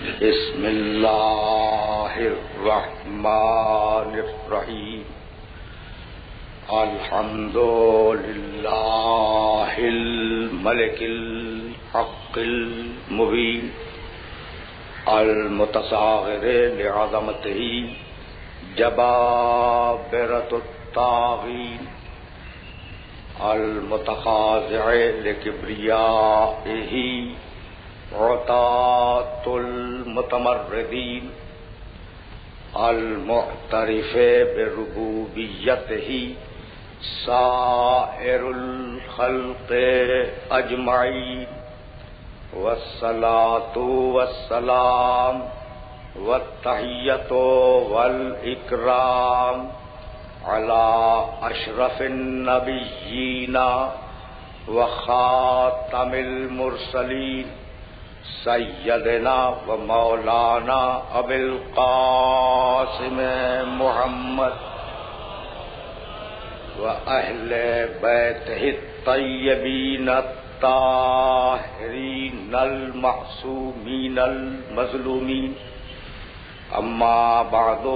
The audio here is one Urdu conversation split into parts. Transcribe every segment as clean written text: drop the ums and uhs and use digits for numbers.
بسم اللہ الرحمن الرحیم الحمد للہ الملک الحق المبین المتصاغر لعظمتہ جبابرۃ الطاغین المتخاضع لکبریائہ عطاة المتمردین المعترف بربوبیتہ سائر الخلق اجمعین والصلاة والسلام والتحیۃ والاکرام علی اشرف النبیین وخاتم المرسلین سیدنا و مولانا ابی القاسم محمد و اہل بیتہ الطیبین الطاہرین المعصومین المظلومین اما بعد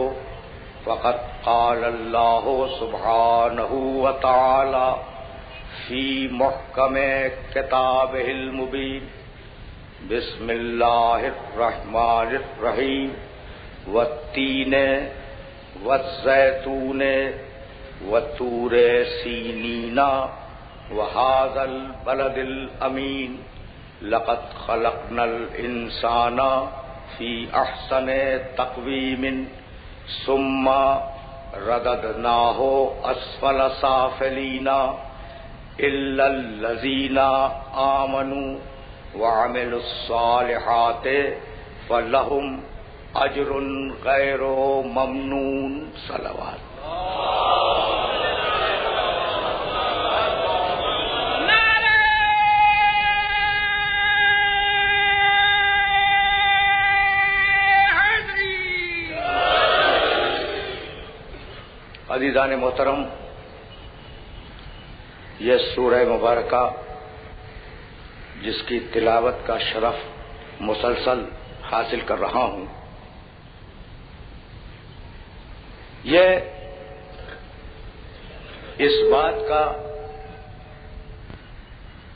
فقد قال اللہ سبحانہ وتعالی فی محکم کتابہ المبین بسم اللہ الرحمن الرحیم والتین والزیتون وطور سینین وہذا البلد الامین لقد خلقنا الانسان فی احسن تقویم ثم رددناہ اسفل سافلین الا الذین آمنوا وعملوا الصالحات فلهم اجر غیر ممنون صلوات عزیزان محترم، یہ سورہ مبارکہ جس کی تلاوت کا شرف مسلسل حاصل کر رہا ہوں، یہ اس بات کا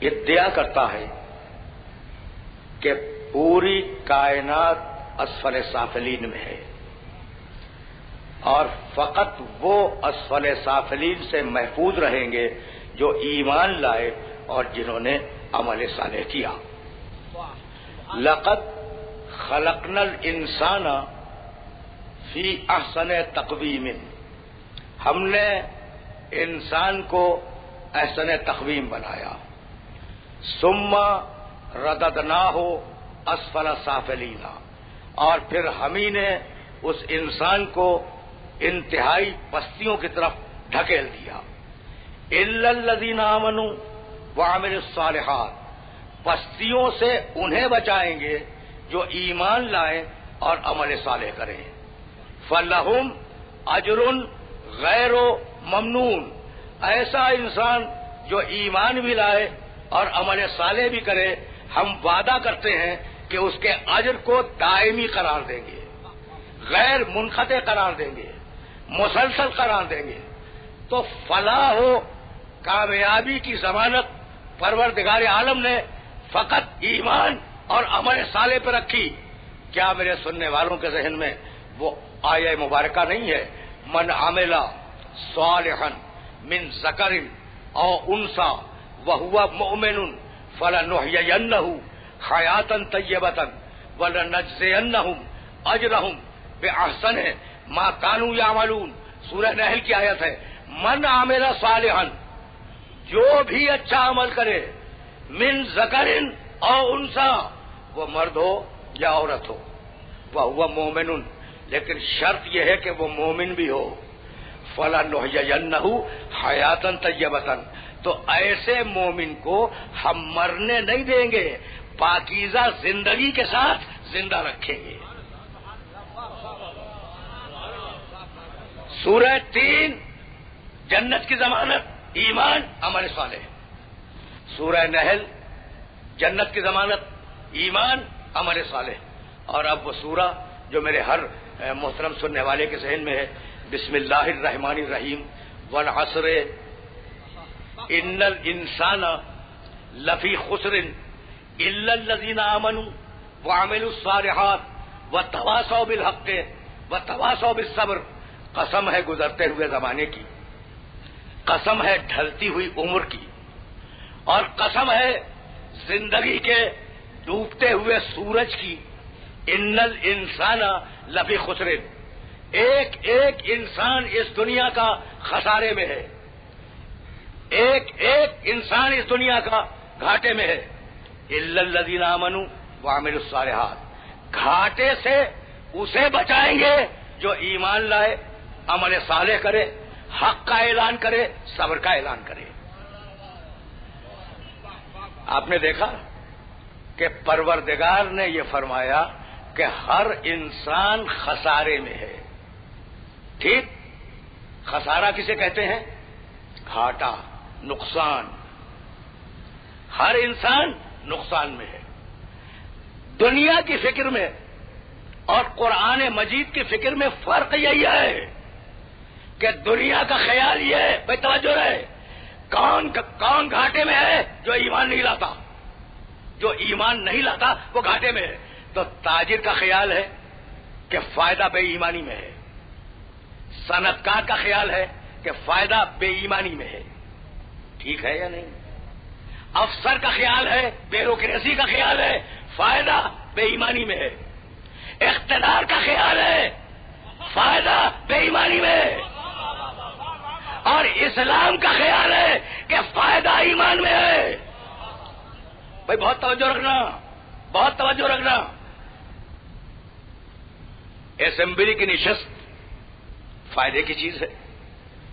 ادعا کرتا ہے کہ پوری کائنات اسفل سافلین میں ہے، اور فقط وہ اسفل سافلین سے محفوظ رہیں گے جو ایمان لائے اور جنہوں نے عمل صالح کیا۔ لقد خلقنا الانسان فی احسن تقویم، ہم نے انسان کو احسن تقویم بنایا، ثم رددناہ اسفل سافلین، اور پھر ہم ہی نے اس انسان کو انتہائی پستیوں کی طرف ڈھکیل دیا۔ الا الذین آمنوا وعملوا الصالحات، پستیوں سے انہیں بچائیں گے جو ایمان لائیں اور عمل صالح کریں۔ فلہم اجر غیر ممنون، ایسا انسان جو ایمان بھی لائے اور عمل صالح بھی کرے، ہم وعدہ کرتے ہیں کہ اس کے اجر کو دائمی قرار دیں گے، غیر منقطع قرار دیں گے، مسلسل قرار دیں گے۔ تو فلاح و کامیابی کی ضمانت پروردگار عالم نے فقط ایمان اور عمل صالح پہ رکھی۔ کیا میرے سننے والوں کے ذہن میں وہ آیہ مبارکہ نہیں ہے؟ من عمل صالحا من ذکر او انثی وہو مؤمن فلنحیینہ حیاتا طیبۃ ولنجزینہم اجرہم باحسن ما کانوا یعملون، سورہ نحل کی آیت ہے۔ من عمل صالحا، جو بھی اچھا عمل کرے، من ذکر او انثی، وہ مرد ہو یا عورت ہو، وہو مومن، لیکن شرط یہ ہے کہ وہ مومن بھی ہو، فلنحیینہ حیاتا طیبۃ، تو ایسے مومن کو ہم مرنے نہیں دیں گے، پاکیزہ زندگی کے ساتھ زندہ رکھیں گے۔ سورہ 3 جنت کی ضمانت، ایمان عمل صالح۔ سورہ نحل جنت کی ضمانت، ایمان عمل صالح۔ اور اب وہ سورہ جو میرے ہر محترم سننے والے کے ذہن میں ہے، بسم اللہ الرحمن الرحیم، والعصر ان الانسان لفی خسر الا الذین آمنوا وعملوا الصالحات وتواصوا بالحق وتواصوا بالصبر. قسم ہے گزرتے ہوئے زمانے کی، قسم ہے ڈھلتی ہوئی عمر کی، اور قسم ہے زندگی کے ڈوبتے ہوئے سورج کی. ان الانسان لفی خسر، ایک ایک انسان اس دنیا کا خسارے میں ہے، ایک ایک انسان اس دنیا کا گھاٹے میں ہے. الا الذین آمنوا وعملوا الصالحات، گھاٹے سے اسے بچائیں گے جو ایمان لائے، عمل صالح کرے، حق کا اعلان کرے، صبر کا اعلان کرے. آپ نے دیکھا کہ پروردگار نے یہ فرمایا کہ ہر انسان خسارے میں ہے. ٹھیک، خسارہ کسے کہتے ہیں؟ گھاٹا، نقصان. ہر انسان نقصان میں ہے. دنیا کی فکر میں اور قرآن مجید کی فکر میں فرق یہی ہے کہ دنیا کا خیال یہ ہے، بھائی توجہ رہے، کون گھاٹے میں ہے؟ جو ایمان نہیں لاتا. جو ایمان نہیں لاتا وہ گھاٹے میں ہے. تو تاجر کا خیال ہے کہ فائدہ بے ایمانی میں ہے، صنعت کار کا خیال ہے کہ فائدہ بے ایمانی میں ہے. ٹھیک ہے یا نہیں؟ افسر کا خیال ہے، بیوروکریسی کا خیال ہے، فائدہ بے ایمانی میں ہے. اقتدار کا خیال ہے، فائدہ بے ایمانی میں ہے. اور اسلام کا خیال ہے کہ فائدہ ایمان میں ہے. بھائی بہت توجہ رکھنا، بہت توجہ رکھنا. اسمبلی کی نشست فائدے کی چیز ہے،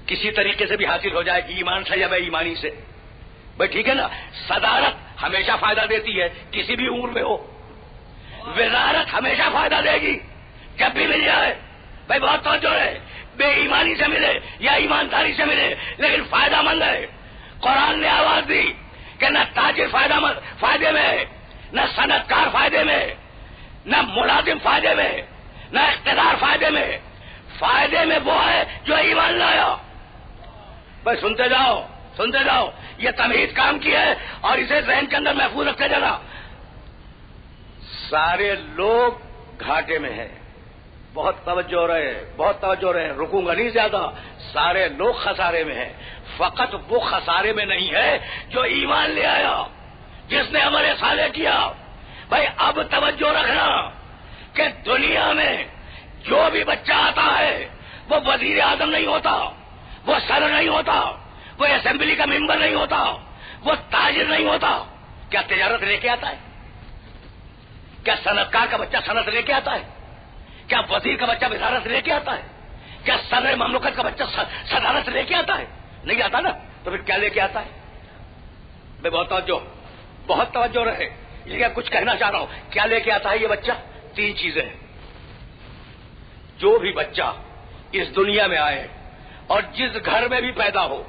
کسی طریقے سے بھی حاصل ہو جائے، ایمان سے یا بے ایمانی سے. بھائی ٹھیک ہے نا. صدارت ہمیشہ فائدہ دیتی ہے، کسی بھی عمر میں ہو. وزارت ہمیشہ فائدہ دے گی جب بھی مل جائے. بھائی بہت توجہ ہے، بے ایمانی سے ملے یا ایمانداری سے ملے لیکن فائدہ مند ہے. قرآن نے آواز دی کہ نہ تاجر فائدے میں، نہ صنعت کار فائدے میں، نہ ملازم فائدے میں، نہ اقتدار فائدے میں. فائدے میں وہ ہے جو ایمان لایا. بھائی سنتے جاؤ، سنتے جاؤ. یہ تمہید کام کی ہے اور اسے ذہن کے اندر محفوظ رکھتے جانا. سارے لوگ گھاٹے میں ہیں. بہت توجہ رہے، بہت توجہ رہے. رکوں گا نہیں زیادہ. سارے لوگ خسارے میں ہیں. فقط وہ خسارے میں نہیں ہے جو ایمان لے آیا، جس نے عمل صالح کیا. بھائی اب توجہ رکھنا کہ دنیا میں جو بھی بچہ آتا ہے وہ وزیر اعظم نہیں ہوتا، وہ صدر نہیں ہوتا، وہ اسمبلی کا ممبر نہیں ہوتا، وہ تاجر نہیں ہوتا. کیا تجارت لے کے آتا ہے؟ کیا صنعت کار کا بچہ صنعت لے کے آتا ہے؟ کیا وزیر کا بچہ وزارت لے کے آتا ہے؟ کیا صدر مملکت کا بچہ صدارت لے کے آتا ہے؟ نہیں آتا نا. تو پھر کیا لے کے آتا ہے؟ میں بہت توجہ رہے. یہ کچھ کہنا چاہ رہا ہوں. کیا لے کے آتا ہے یہ بچہ؟ 3 چیزیں ہیں. جو بھی بچہ اس دنیا میں آئے اور جس گھر میں بھی پیدا ہو،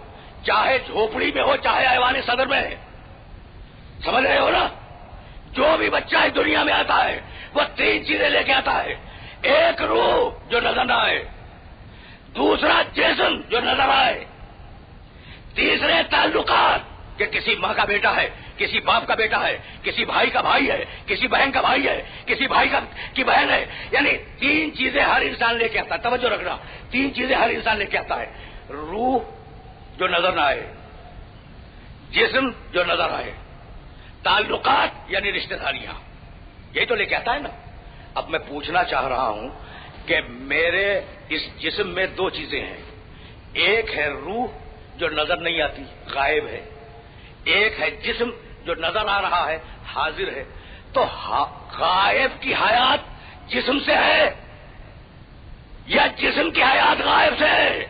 چاہے جھوپڑی میں ہو چاہے ایوان صدر میں، سمجھ رہے ہو نا؟ جو بھی بچہ اس دنیا میں آتا ہے وہ 3 چیزیں لے کے آتا ہے. ایک روح جو نظر نہ آئے، دوسرا جسم جو نظر آئے، تیسرے تعلقات کہ کسی ماں کا بیٹا ہے، کسی باپ کا بیٹا ہے، کسی بھائی کا بھائی ہے، کسی بہن کا بھائی ہے، کسی بھائی کی بہن ہے. یعنی 3 چیزیں ہر انسان لے کے آتا ہے. توجہ رکھنا، 3 چیزیں ہر انسان لے کے آتا ہے. روح جو نظر نہ آئے، جسم جو نظر آئے، تعلقات یعنی رشتہ داریاں، یہی تو لے کے آتا ہے نا. اب میں پوچھنا چاہ رہا ہوں کہ میرے اس جسم میں 2 چیزیں ہیں. ایک ہے روح جو نظر نہیں آتی، غائب ہے. ایک ہے جسم جو نظر آ رہا ہے، حاضر ہے. تو غائب کی حیات جسم سے ہے یا جسم کی حیات غائب سے ہے؟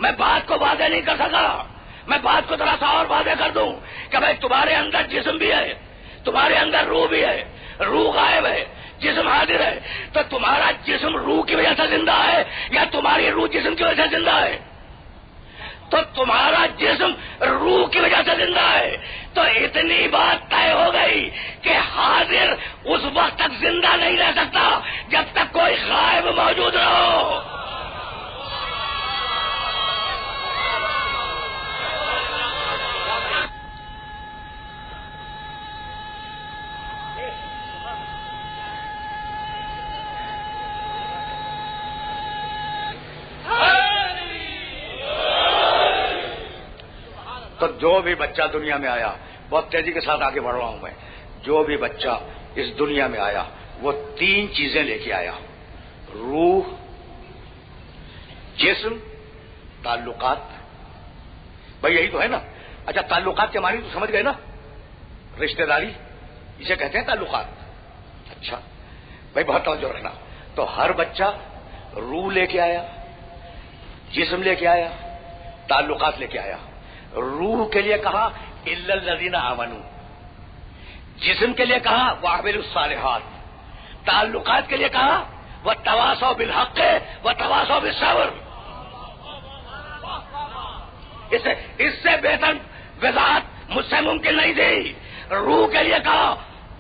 میں بات کو واضح نہیں کر سکا. میں بات کو ذرا سا اور واضح کر دوں کہ بھائی تمہارے اندر جسم بھی ہے، تمہارے اندر روح بھی ہے. روح غائب ہے، جسم حاضر ہے. تو تمہارا جسم روح کی وجہ سے زندہ ہے یا تمہاری روح جسم کی وجہ سے زندہ ہے؟ تو تمہارا جسم روح کی وجہ سے زندہ ہے. تو اتنی بات طے ہو گئی کہ حاضر اس وقت تک زندہ نہیں رہ سکتا جب تک کوئی غائب موجود نہ ہو. تو جو بھی بچہ دنیا میں آیا، بہت تیزی کے ساتھ آگے بڑھ رہا ہوں میں، جو بھی بچہ اس دنیا میں آیا وہ 3 چیزیں لے کے آیا: روح، جسم، تعلقات. بھائی یہی تو ہے نا. اچھا تعلقات کے معنی تو سمجھ گئے نا، رشتہ داری اسے کہتے ہیں تعلقات. اچھا بھائی بہت توجہ رکھنا. تو ہر بچہ روح لے کے آیا، جسم لے کے آیا، تعلقات لے کے آیا. روح کے لیے کہا الا الذین آمنوا، جسم کے لیے کہا وعملوا الصالحات، تعلقات کے لیے کہا وتواصوا بالحق وتواصوا بالصبر. اس سے بہتر وضاحت مجھ سے ممکن نہیں تھی. روح کے لیے کہا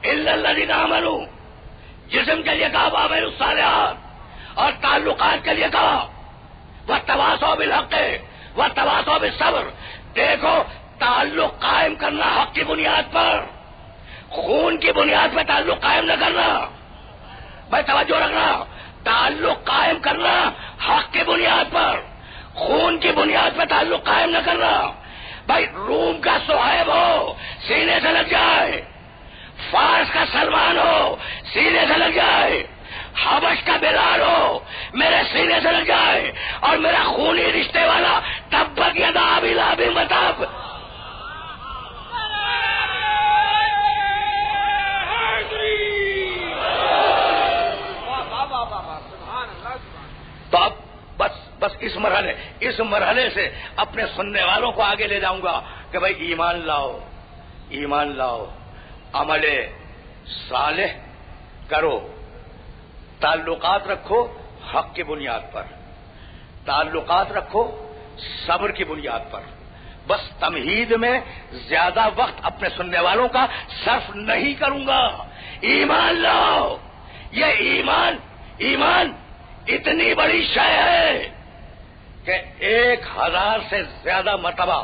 الا الذین آمنوا، جسم کے لیے کہا وعملوا الصالحات، اور تعلقات کے لیے کہا وتواصوا بالحق وتواصوا بالصبر. دیکھو تعلق قائم کرنا حق کی بنیاد پر، خون کی بنیاد پہ تعلق قائم نہ کرنا. بھائی توجہ رکھنا، تعلق قائم کرنا حق کی بنیاد پر، خون کی بنیاد پہ تعلق قائم نہ کرنا. بھائی روم کا صہیب ہو سینے سے لگ جائے، فارس کا سلمان ہو سینے سے لگ جائے، حبش کا بلال ہو میرے سینے سے لگ جائے، اور میرا خونی رشتے والا تبت یدا ابی لہب وتب. تو اب بس اس مرحلے سے اپنے سننے والوں کو آگے لے جاؤں گا کہ بھائی ایمان لاؤ، عمل صالح کرو، تعلقات رکھو حق کی بنیاد پر، تعلقات رکھو صبر کی بنیاد پر. بس تمہید میں زیادہ وقت اپنے سننے والوں کا صرف نہیں کروں گا. ایمان لاؤ. یہ ایمان اتنی بڑی شے ہے کہ 1000 سے زیادہ مرتبہ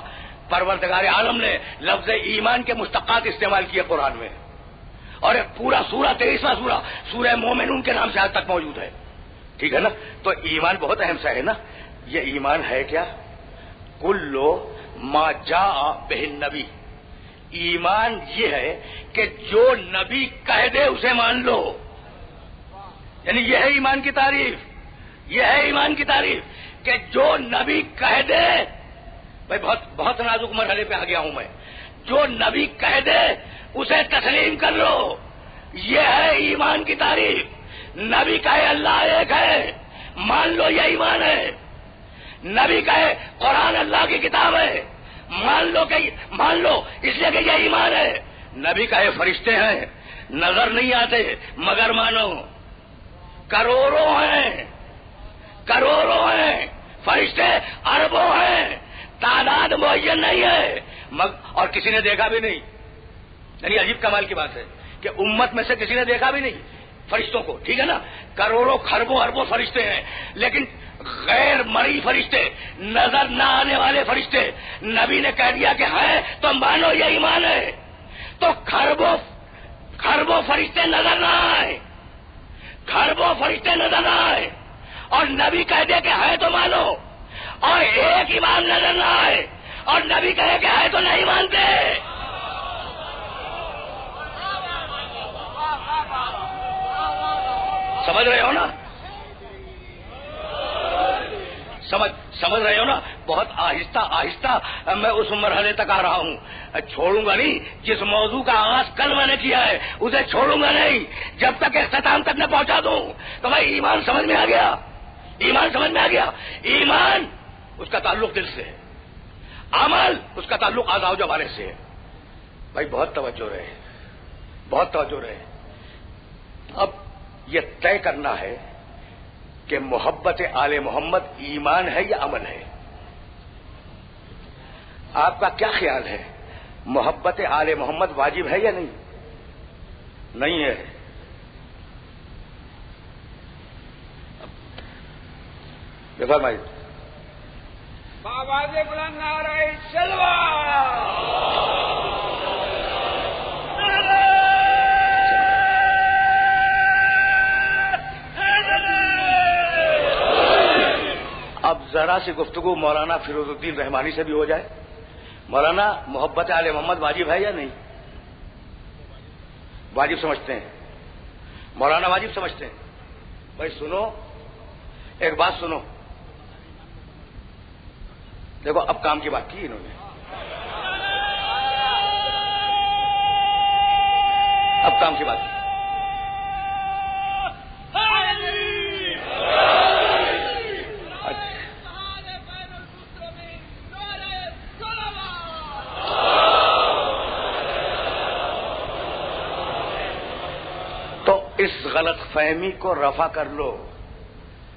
پروردگار عالم نے لفظ ایمان کے مشتقات استعمال کیے قرآن میں، اور ایک پورا سورہ 23واں سورہ مومنون کے نام سے آج تک موجود ہے. ٹھیک ہے نا. تو ایمان بہت اہم سا ہے نا. یہ ایمان ہے کیا؟ کلو ما جاء بہ النبی. ایمان یہ ہے کہ جو نبی کہہ دے اسے مان لو. یعنی یہ ہے ایمان کی تعریف، یہ ہے ایمان کی تعریف کہ جو نبی کہہ دے. بھائی بہت نازک مرحلے پہ آ گیا ہوں میں. جو نبی کہہ دے اسے تسلیم کر لو. یہ ہے ایمان کی تعریف. نبی کہے اللہ ایک ہے، مان لو، یہ ایمان ہے. نبی کہے قرآن اللہ کی کتاب ہے، مان لو اس لیے کہ یہ ایمان ہے. نبی کہے فرشتے ہیں، نظر نہیں آتے مگر مانو. کروڑوں ہیں فرشتے، اربوں ہیں، تعداد معین نہیں ہے، اور کسی نے دیکھا بھی نہیں. یعنی عجیب کمال کی بات ہے کہ امت میں سے کسی نے دیکھا بھی نہیں فرشتوں کو. ٹھیک ہے نا. کروڑوں خربوں اربوں فرشتے ہیں، لیکن غیر مرئی فرشتے، نظر نہ آنے والے فرشتے نبی نے کہہ دیا کہ ہے تو مانو یہ ایمان ہے. تو خربوں فرشتے نظر نہ آئے، خربوں فرشتے نظر نہ آئے، اور نبی کہہ دے کہ ہے تو مانو، اور ایک ایمان نظر نہ آئے اور نبی کہے کہ ہے تو نہیں مانتے. سمجھ رہے ہو نا؟ سمجھ رہے ہو نا؟ بہت آہستہ آہستہ میں اس مرحلے تک آ رہا ہوں. چھوڑوں گا نہیں. جس موضوع کا آغاز کل میں نے کیا ہے اسے چھوڑوں گا نہیں جب تک اختتام تک نہ پہنچا دوں. تو بھائی ایمان سمجھ میں آ گیا. ایمان اس کا تعلق دل سے ہے، عمل اس کا تعلق اعضاء و جوارح سے ہے. بھائی بہت توجہ رہے. اب یہ طے کرنا ہے کہ محبت آل محمد ایمان ہے یا عمل ہے. آپ کا کیا خیال ہے، محبت آل محمد واجب ہے یا نہیں؟ نہیں ہے۔ دیکھو بھائی، آواز بلند نعرہ جلوہ، اب ذرا سی گفتگو مولانا فیروز الدین رحمانی سے بھی ہو جائے۔ مولانا، محبت آل محمد واجب ہے یا نہیں؟ واجب سمجھتے ہیں مولانا، واجب سمجھتے ہیں؟ بھائی سنو، ایک بات سنو، دیکھو اب کام کی بات کی انہوں نے، اب کام کی بات کی۔ اس غلط فہمی کو رفع کر لو،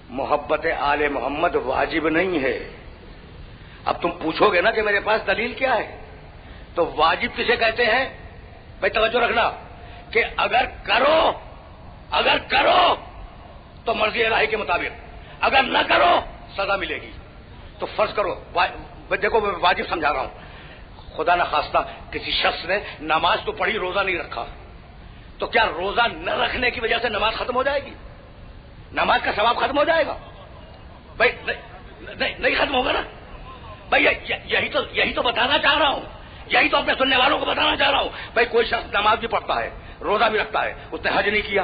محبت آل محمد واجب نہیں ہے۔ اب تم پوچھو گے نا کہ میرے پاس دلیل کیا ہے، تو واجب کسے کہتے ہیں؟ بھائی توجہ رکھنا کہ اگر کرو تو مرضی الہی کے مطابق، اگر نہ کرو سزا ملے گی۔ تو فرض کرو، دیکھو میں واجب سمجھا رہا ہوں، خدا نخواستہ کسی شخص نے نماز تو پڑھی، روزہ نہیں رکھا، تو کیا روزہ نہ رکھنے کی وجہ سے نماز ختم ہو جائے گی؟ نماز کا ثواب ختم ہو جائے گا؟ بھائی نہیں ختم ہوگا نا۔ بھائی یہی تو بتانا چاہ رہا ہوں، یہی تو اپنے سننے والوں کو بتانا چاہ رہا ہوں۔ بھائی کوئی شخص نماز بھی پڑھتا ہے، روزہ بھی رکھتا ہے، اس نے حج نہیں کیا،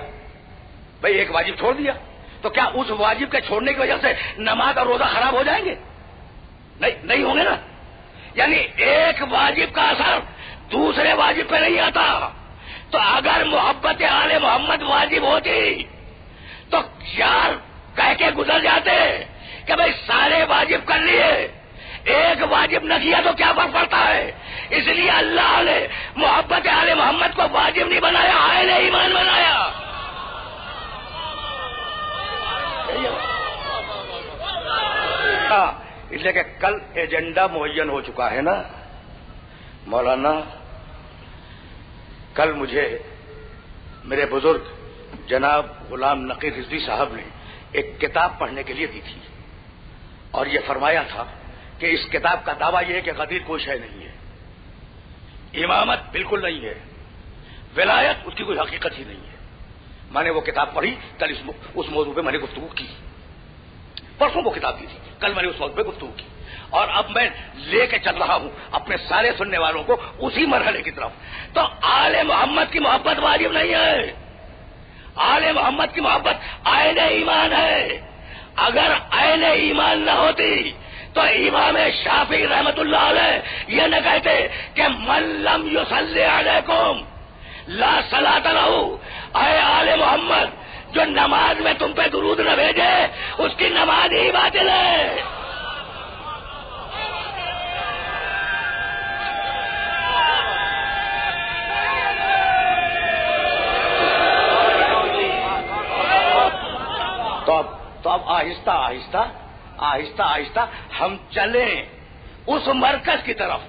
بھائی ایک واجب چھوڑ دیا، تو کیا اس واجب کے چھوڑنے کی وجہ سے نماز اور روزہ خراب ہو جائیں گے؟ نہیں ہوں گے نا۔ یعنی ایک واجب کا اثر دوسرے واجب پہ نہیں آتا۔ تو اگر محبت آل محمد واجب ہوتی تو یار کہہ کے گزر جاتے کہ بھائی سارے واجب کر لیے، ایک واجب نہ کیا تو کیا فرق پڑتا ہے؟ اس لیے اللہ نے محبت آل محمد کو واجب نہیں بنایا، آئین ایمان بنایا۔ اس لیے کہ کل ایجنڈا معین ہو چکا ہے نا مولانا۔ کل مجھے میرے بزرگ جناب غلام نقی رضوی صاحب نے ایک کتاب پڑھنے کے لیے دی تھی، اور یہ فرمایا تھا کہ اس کتاب کا دعویٰ یہ ہے کہ غدیر کوئی شے نہیں ہے، امامت بالکل نہیں ہے، ولایت اس کی کوئی حقیقت ہی نہیں ہے۔ میں نے وہ کتاب پڑھی، کل اس موضوع پہ میں نے گفتگو کی، پرسوں وہ کتاب دی تھی، کل میں نے اس موضوع پہ گفتگو کی، اور اب میں لے کے چل رہا ہوں اپنے سارے سننے والوں کو اسی مرحلے کی طرف۔ تو آل محمد کی محبت واجب نہیں ہے، آل محمد کی محبت آئین ایمان ہے۔ اگر آئین ایمان نہ ہوتی تو امام شافعی رحمت اللہ علیہ یہ نہ کہتے کہ من لم یصلی علیکم لا صلاۃ لہ، اے آل محمد جو نماز میں تم پہ درود نہ بھیجے اس کی نماز ہی باطل ہے۔ تو اب آہستہ آہستہ ہم چلیں اس مرکز کی طرف،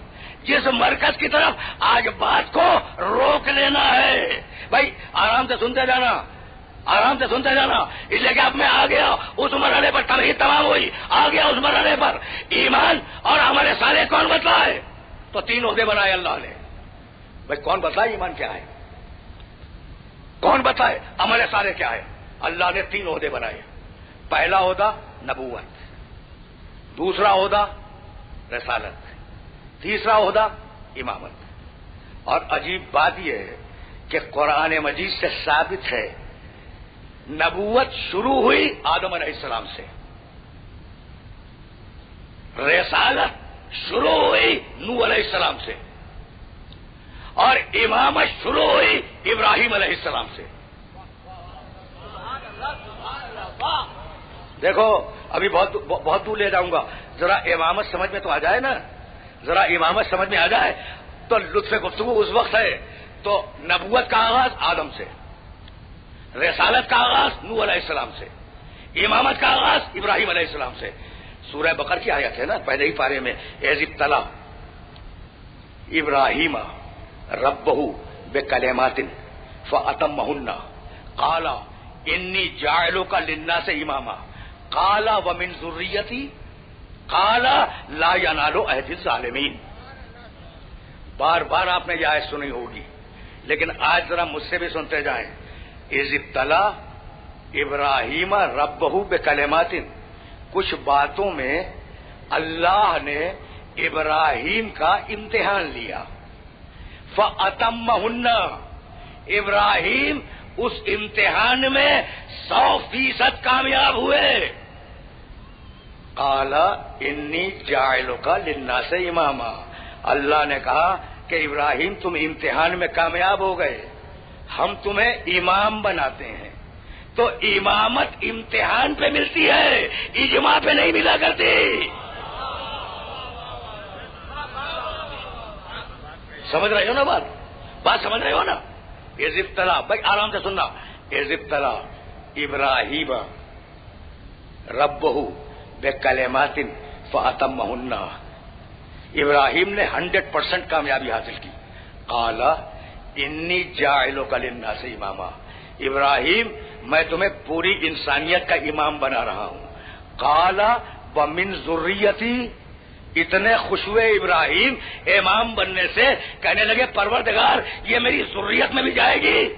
جس مرکز کی طرف آج بات کو روک لینا ہے۔ بھائی آرام سے سنتے جانا، آرام سے سنتے جانا، اس لیے کہ اب میں آ گیا اس مرحلے پر، توحید تمام ہوئی، آ گیا اس مرحلے پر ایمان اور ہمارے سارے کون بتلائے؟ تو 3 عہدے بنائے اللہ نے۔ بھائی کون بتلائے ایمان کیا ہے؟ کون بتائے عمل سارے کیا ہے؟ اللہ نے 3 عہدے بنائے۔ پہلا عہدہ نبوت، دوسرا عہدہ رسالت، تیسرا عہدہ امامت۔ اور عجیب بات یہ ہے کہ قرآن مجید سے ثابت ہے نبوت شروع ہوئی آدم علیہ السلام سے، رسالت شروع ہوئی نوح علیہ السلام سے، اور امامت شروع ہوئی ابراہیم علیہ السلام سے۔ دیکھو ابھی بہت دور لے جاؤں گا، ذرا امامت سمجھ میں تو آ جائے نا، ذرا امامت سمجھ میں آ جائے تو لطف گفتگو اس وقت ہے۔ تو نبوت کا آغاز آدم سے، رسالت کا آغاز نوح علیہ السلام سے، امامت کا آغاز ابراہیم علیہ السلام سے۔ سورہ بقرہ کی آیت ہے نا، پہلے ہی پارے میں، اذ ابتلی ابراہیم ربہ بکلمات فاتمہن قال انی جاعلک للناس اماما قال ومن ذریتی قال لا ینال عہد الظالمین. بار بار آپ نے یہ آیت سنی ہوگی، لیکن آج ذرا مجھ سے بھی سنتے جائیں. اذ ابتلا ابراہیم ربہ بکلمات، کچھ باتوں میں اللہ نے ابراہیم کا امتحان لیا. فاتمہن، ابراہیم اس امتحان میں 100% کامیاب ہوئے. قال انی جاعلک للناس اماما، اللہ نے کہا کہ ابراہیم تم امتحان میں کامیاب ہو گئے، ہم تمہیں امام بناتے ہیں. تو امامت امتحان پہ ملتی ہے، اجماع پہ نہیں ملا کرتی. سمجھ رہے ہو نا بات سمجھ رہے ہو نا. اذ ابتلا، بھائی آرام سے سننا. اذ ابتلا ابراہیم ربہ بکلمات فاتمہن، ابراہیم نے 100% کامیابی حاصل کی. قال انی جاعلک للناس اماما، ابراہیم میں تمہیں پوری انسانیت کا امام بنا رہا ہوں. قال ومن ذریتی، اتنے خوش ہوئے ابراہیم امام بننے سے، کہنے لگے پروردگار یہ میری ذریت میں بھی جائے گی.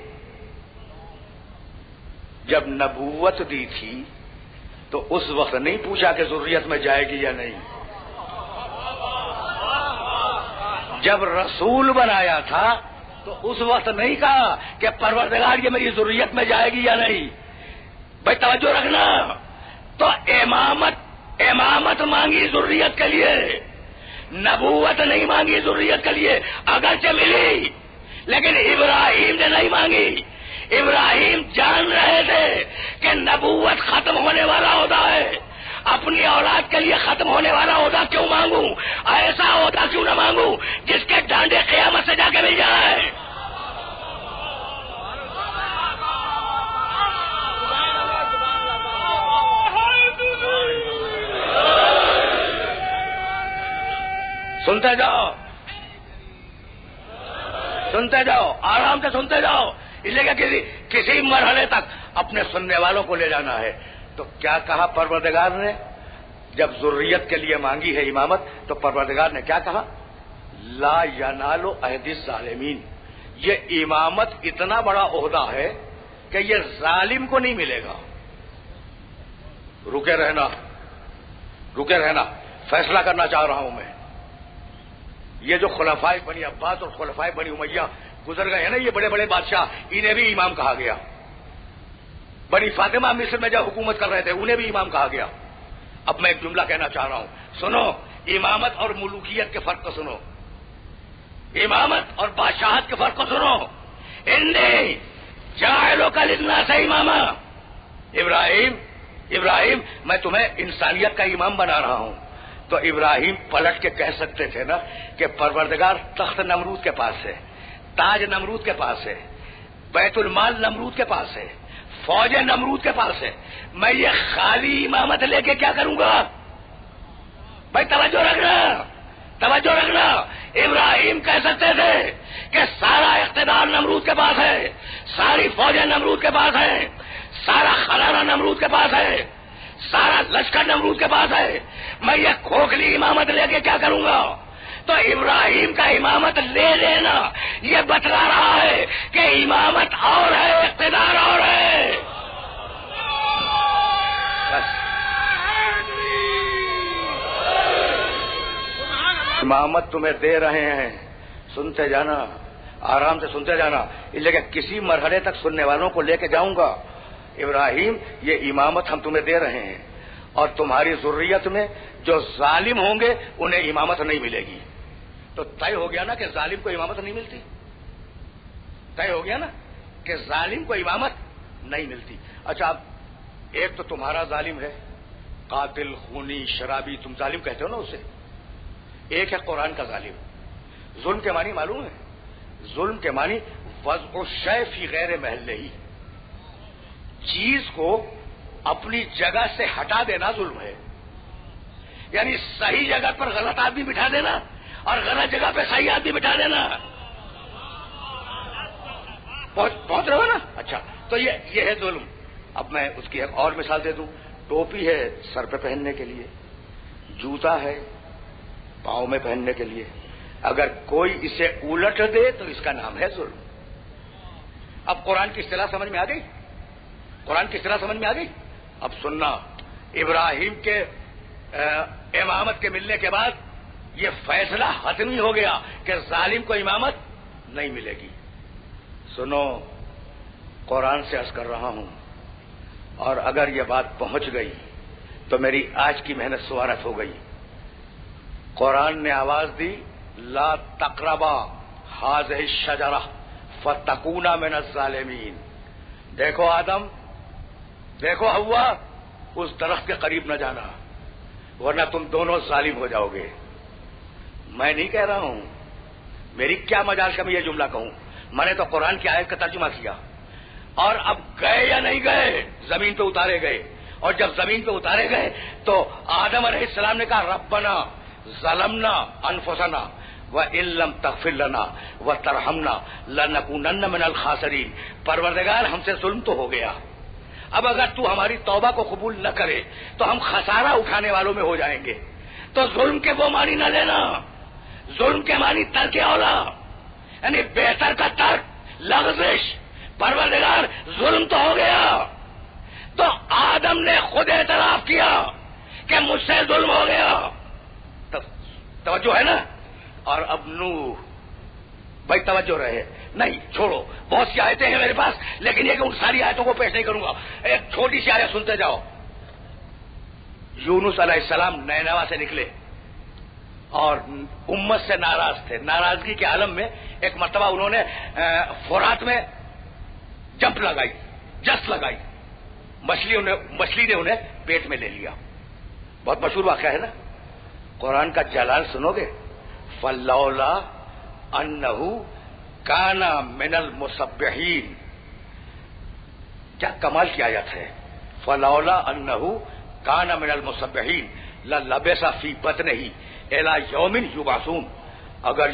جب نبوت دی تھی تو اس وقت نہیں پوچھا کہ ذریت میں جائے گی یا نہیں. جب رسول بنایا تھا تو اس وقت نہیں کہا کہ پروردگار یہ میری ذریت میں جائے گی یا نہیں. بھائی توجہ رکھنا. تو امامت مانگی ذریت کے لیے، نبوت نہیں مانگی ذریت کے لیے. اگرچہ ملی لیکن ابراہیم نے نہیں مانگی. ابراہیم جان رہے تھے کہ نبوت ختم ہونے والا ہوتا ہے، اپنی اولاد کے لیے ختم ہونے والا عہدہ کیوں مانگوں، ایسا عہدہ کیوں نہ مانگوں جس کے ڈانڈے قیامت سے جا کے مل جائے. سنتے جاؤ سنتے جاؤ، آرام سے سنتے جاؤ، اس لیے کہ کسی مرحلے تک اپنے سننے والوں کو لے جانا ہے. تو کیا کہا پروردگار نے جب ذریت کے لیے مانگی ہے امامت؟ تو پروردگار نے کیا کہا؟ لا ینال عہد الظالمین. یہ امامت اتنا بڑا عہدہ ہے کہ یہ ظالم کو نہیں ملے گا. رکے رہنا، فیصلہ کرنا چاہ رہا ہوں میں. یہ جو خلفائے بنی عباس اور خلفائے بنی امیہ گزر گئے ہیں نا، یہ بڑے بڑے بادشاہ، انہیں بھی امام کہا گیا. بنی فاطمہ مصر میں جب حکومت کر رہے تھے انہیں بھی امام کہا گیا. اب میں ایک جملہ کہنا چاہ رہا ہوں، سنو. امامت اور ملوکیت کے فرق کو سنو، امامت اور بادشاہت کے فرق کو سنو. انی جاعلک للناس اماما، ابراہیم میں تمہیں انسانیت کا امام بنا رہا ہوں. تو ابراہیم پلٹ کے کہہ سکتے تھے نا کہ پروردگار تخت نمرود کے پاس ہے، تاج نمرود کے پاس ہے، بیت المال نمرود کے پاس ہے، فوج نمرود کے پاس ہے، میں یہ خالی امامت لے کے کیا کروں گا؟ بھائی توجہ رکھنا. ابراہیم کہہ سکتے تھے کہ سارا اقتدار نمرود کے پاس ہے، ساری فوجیں نمرود کے پاس ہے، سارا خزانہ نمرود کے پاس ہے، سارا لشکر نمرود کے پاس ہے، میں یہ کھوکھلی امامت لے کے کیا کروں گا؟ تو ابراہیم کا امامت لے لینا یہ بتلا رہا ہے کہ امامت اور ہے، اقتدار اور ہے. امامت تمہیں دے رہے ہیں، سنتے جانا، آرام سے سنتے جانا. اس لیے کہ کسی مرحلے تک سننے والوں کو لے کے جاؤں گا. ابراہیم یہ امامت ہم تمہیں دے رہے ہیں، اور تمہاری ذریت میں جو ظالم ہوں گے انہیں امامت نہیں ملے گی. تو طے ہو گیا نا کہ ظالم کو امامت نہیں ملتی. طے ہو گیا نا کہ ظالم کو امامت نہیں ملتی. اچھا اب ایک تو تمہارا ظالم ہے، قاتل، خونی، شرابی، تم ظالم کہتے ہو نا اسے. ایک ہے قرآن کا ظالم. ظلم کے معنی معلوم ہے؟ ظلم کے معنی وضع الشیء فی غیر محلہ، چیز کو اپنی جگہ سے ہٹا دینا ظلم ہے. یعنی صحیح جگہ پر غلط آدمی بٹھا دینا اور غلط جگہ پہ صحیح آدمی بٹھا دینا. پہنچ رہے ہو نا؟ اچھا، تو یہ ہے ظلم. اب میں اس کی ایک اور مثال دے دوں. ٹوپی ہے سر پہ پہننے کے لیے، جوتا ہے پاؤں میں پہننے کے لیے، اگر کوئی اسے الٹ دے تو اس کا نام ہے ظلم. اب قرآن کی اصطلاح سمجھ میں آ گئی؟ قرآن کی اصطلاح سمجھ میں آ گئی؟ اب سننا، ابراہیم کے امامت کے ملنے کے بعد یہ فیصلہ حتمی ہو گیا کہ ظالم کو امامت نہیں ملے گی. سنو، قرآن سے عرض کر رہا ہوں، اور اگر یہ بات پہنچ گئی تو میری آج کی محنت سوارت ہو گئی. قرآن نے آواز دی، لا تقربا هذه الشجرہ فتکونا من الظالمین. دیکھو آدم، دیکھو حوا، اس درخت کے قریب نہ جانا ورنہ تم دونوں ظالم ہو جاؤ گے. میں نہیں کہہ رہا ہوں، میری کیا مجال کا میں یہ جملہ کہوں، میں نے تو قرآن کی آیت کا ترجمہ کیا. اور اب گئے یا نہیں گئے، زمین پہ اتارے گئے. اور جب زمین پہ اتارے گئے تو آدم علیہ السلام نے کہا ربنا ظلمنا انفسنا وَإِن لَّمْ تَغْفِرْ لَنَا وَتَرْحَمْنَا لَنَكُونَنَّ مِنَ الْخَاسِرِينَ. پروردگار، ہم سے ظلم تو ہو گیا، اب اگر تو ہماری توبہ کو قبول نہ کرے تو ہم خسارہ اٹھانے والوں میں ہو جائیں گے. تو ظلم کے وہ معنی نہ لینا، ظلم کے معنی ترک اولا، یعنی بہتر کا ترک، لغزش. پروردگار ظلم تو ہو گیا، تو آدم نے خود اعتراف کیا کہ مجھ سے ظلم ہو گیا. توجہ ہے نا؟ اور اب نوح، بھائی توجہ رہے، نہیں چھوڑو، بہت سی آیتیں ہیں میرے پاس، لیکن یہ کہ ان ساری آیتوں کو پیش نہیں کروں گا. ایک چھوٹی سی آیت سنتے جاؤ. یونس علیہ السلام نینوا سے نکلے اور امت سے ناراض تھے. ناراضگی کے عالم میں ایک مرتبہ انہوں نے فرات میں جمپ لگائی، جس لگائی، مچھلی نے انہیں پیٹ میں لے لیا. بہت مشہور واقعہ ہے نا؟ قرآن کا جلال سنو گے، فلولا انہ کان من المسبحین. کیا کمال کی آیت ہے، فلولا انہ کان من المسبحین للبث فی بطنہ الی یوم یبعثون. اگر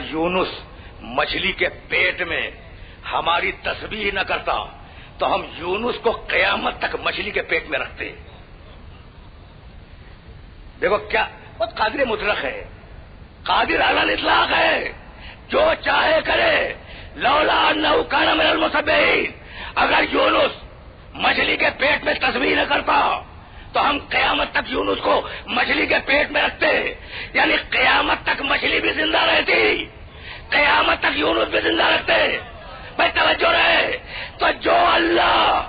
یونس مچھلی کے پیٹ میں ہماری تسبیح نہ کرتا تو ہم یونس کو قیامت تک مچھلی کے پیٹ میں رکھتے. دیکھو کیا بہت قادر مطلق ہے، قادر علی الاطلاق ہے، جو چاہے کرے. لولا انہ کان من المسبحین، اگر یونس مچھلی کے پیٹ میں تسبیح نہ کرتا تو ہم قیامت تک یونس کو مچھلی کے پیٹ میں رکھتے، یعنی قیامت تک مچھلی بھی زندہ رہتی، قیامت تک یونس بھی زندہ رکھتے. بھائی توجہ رہے. تو جو اللہ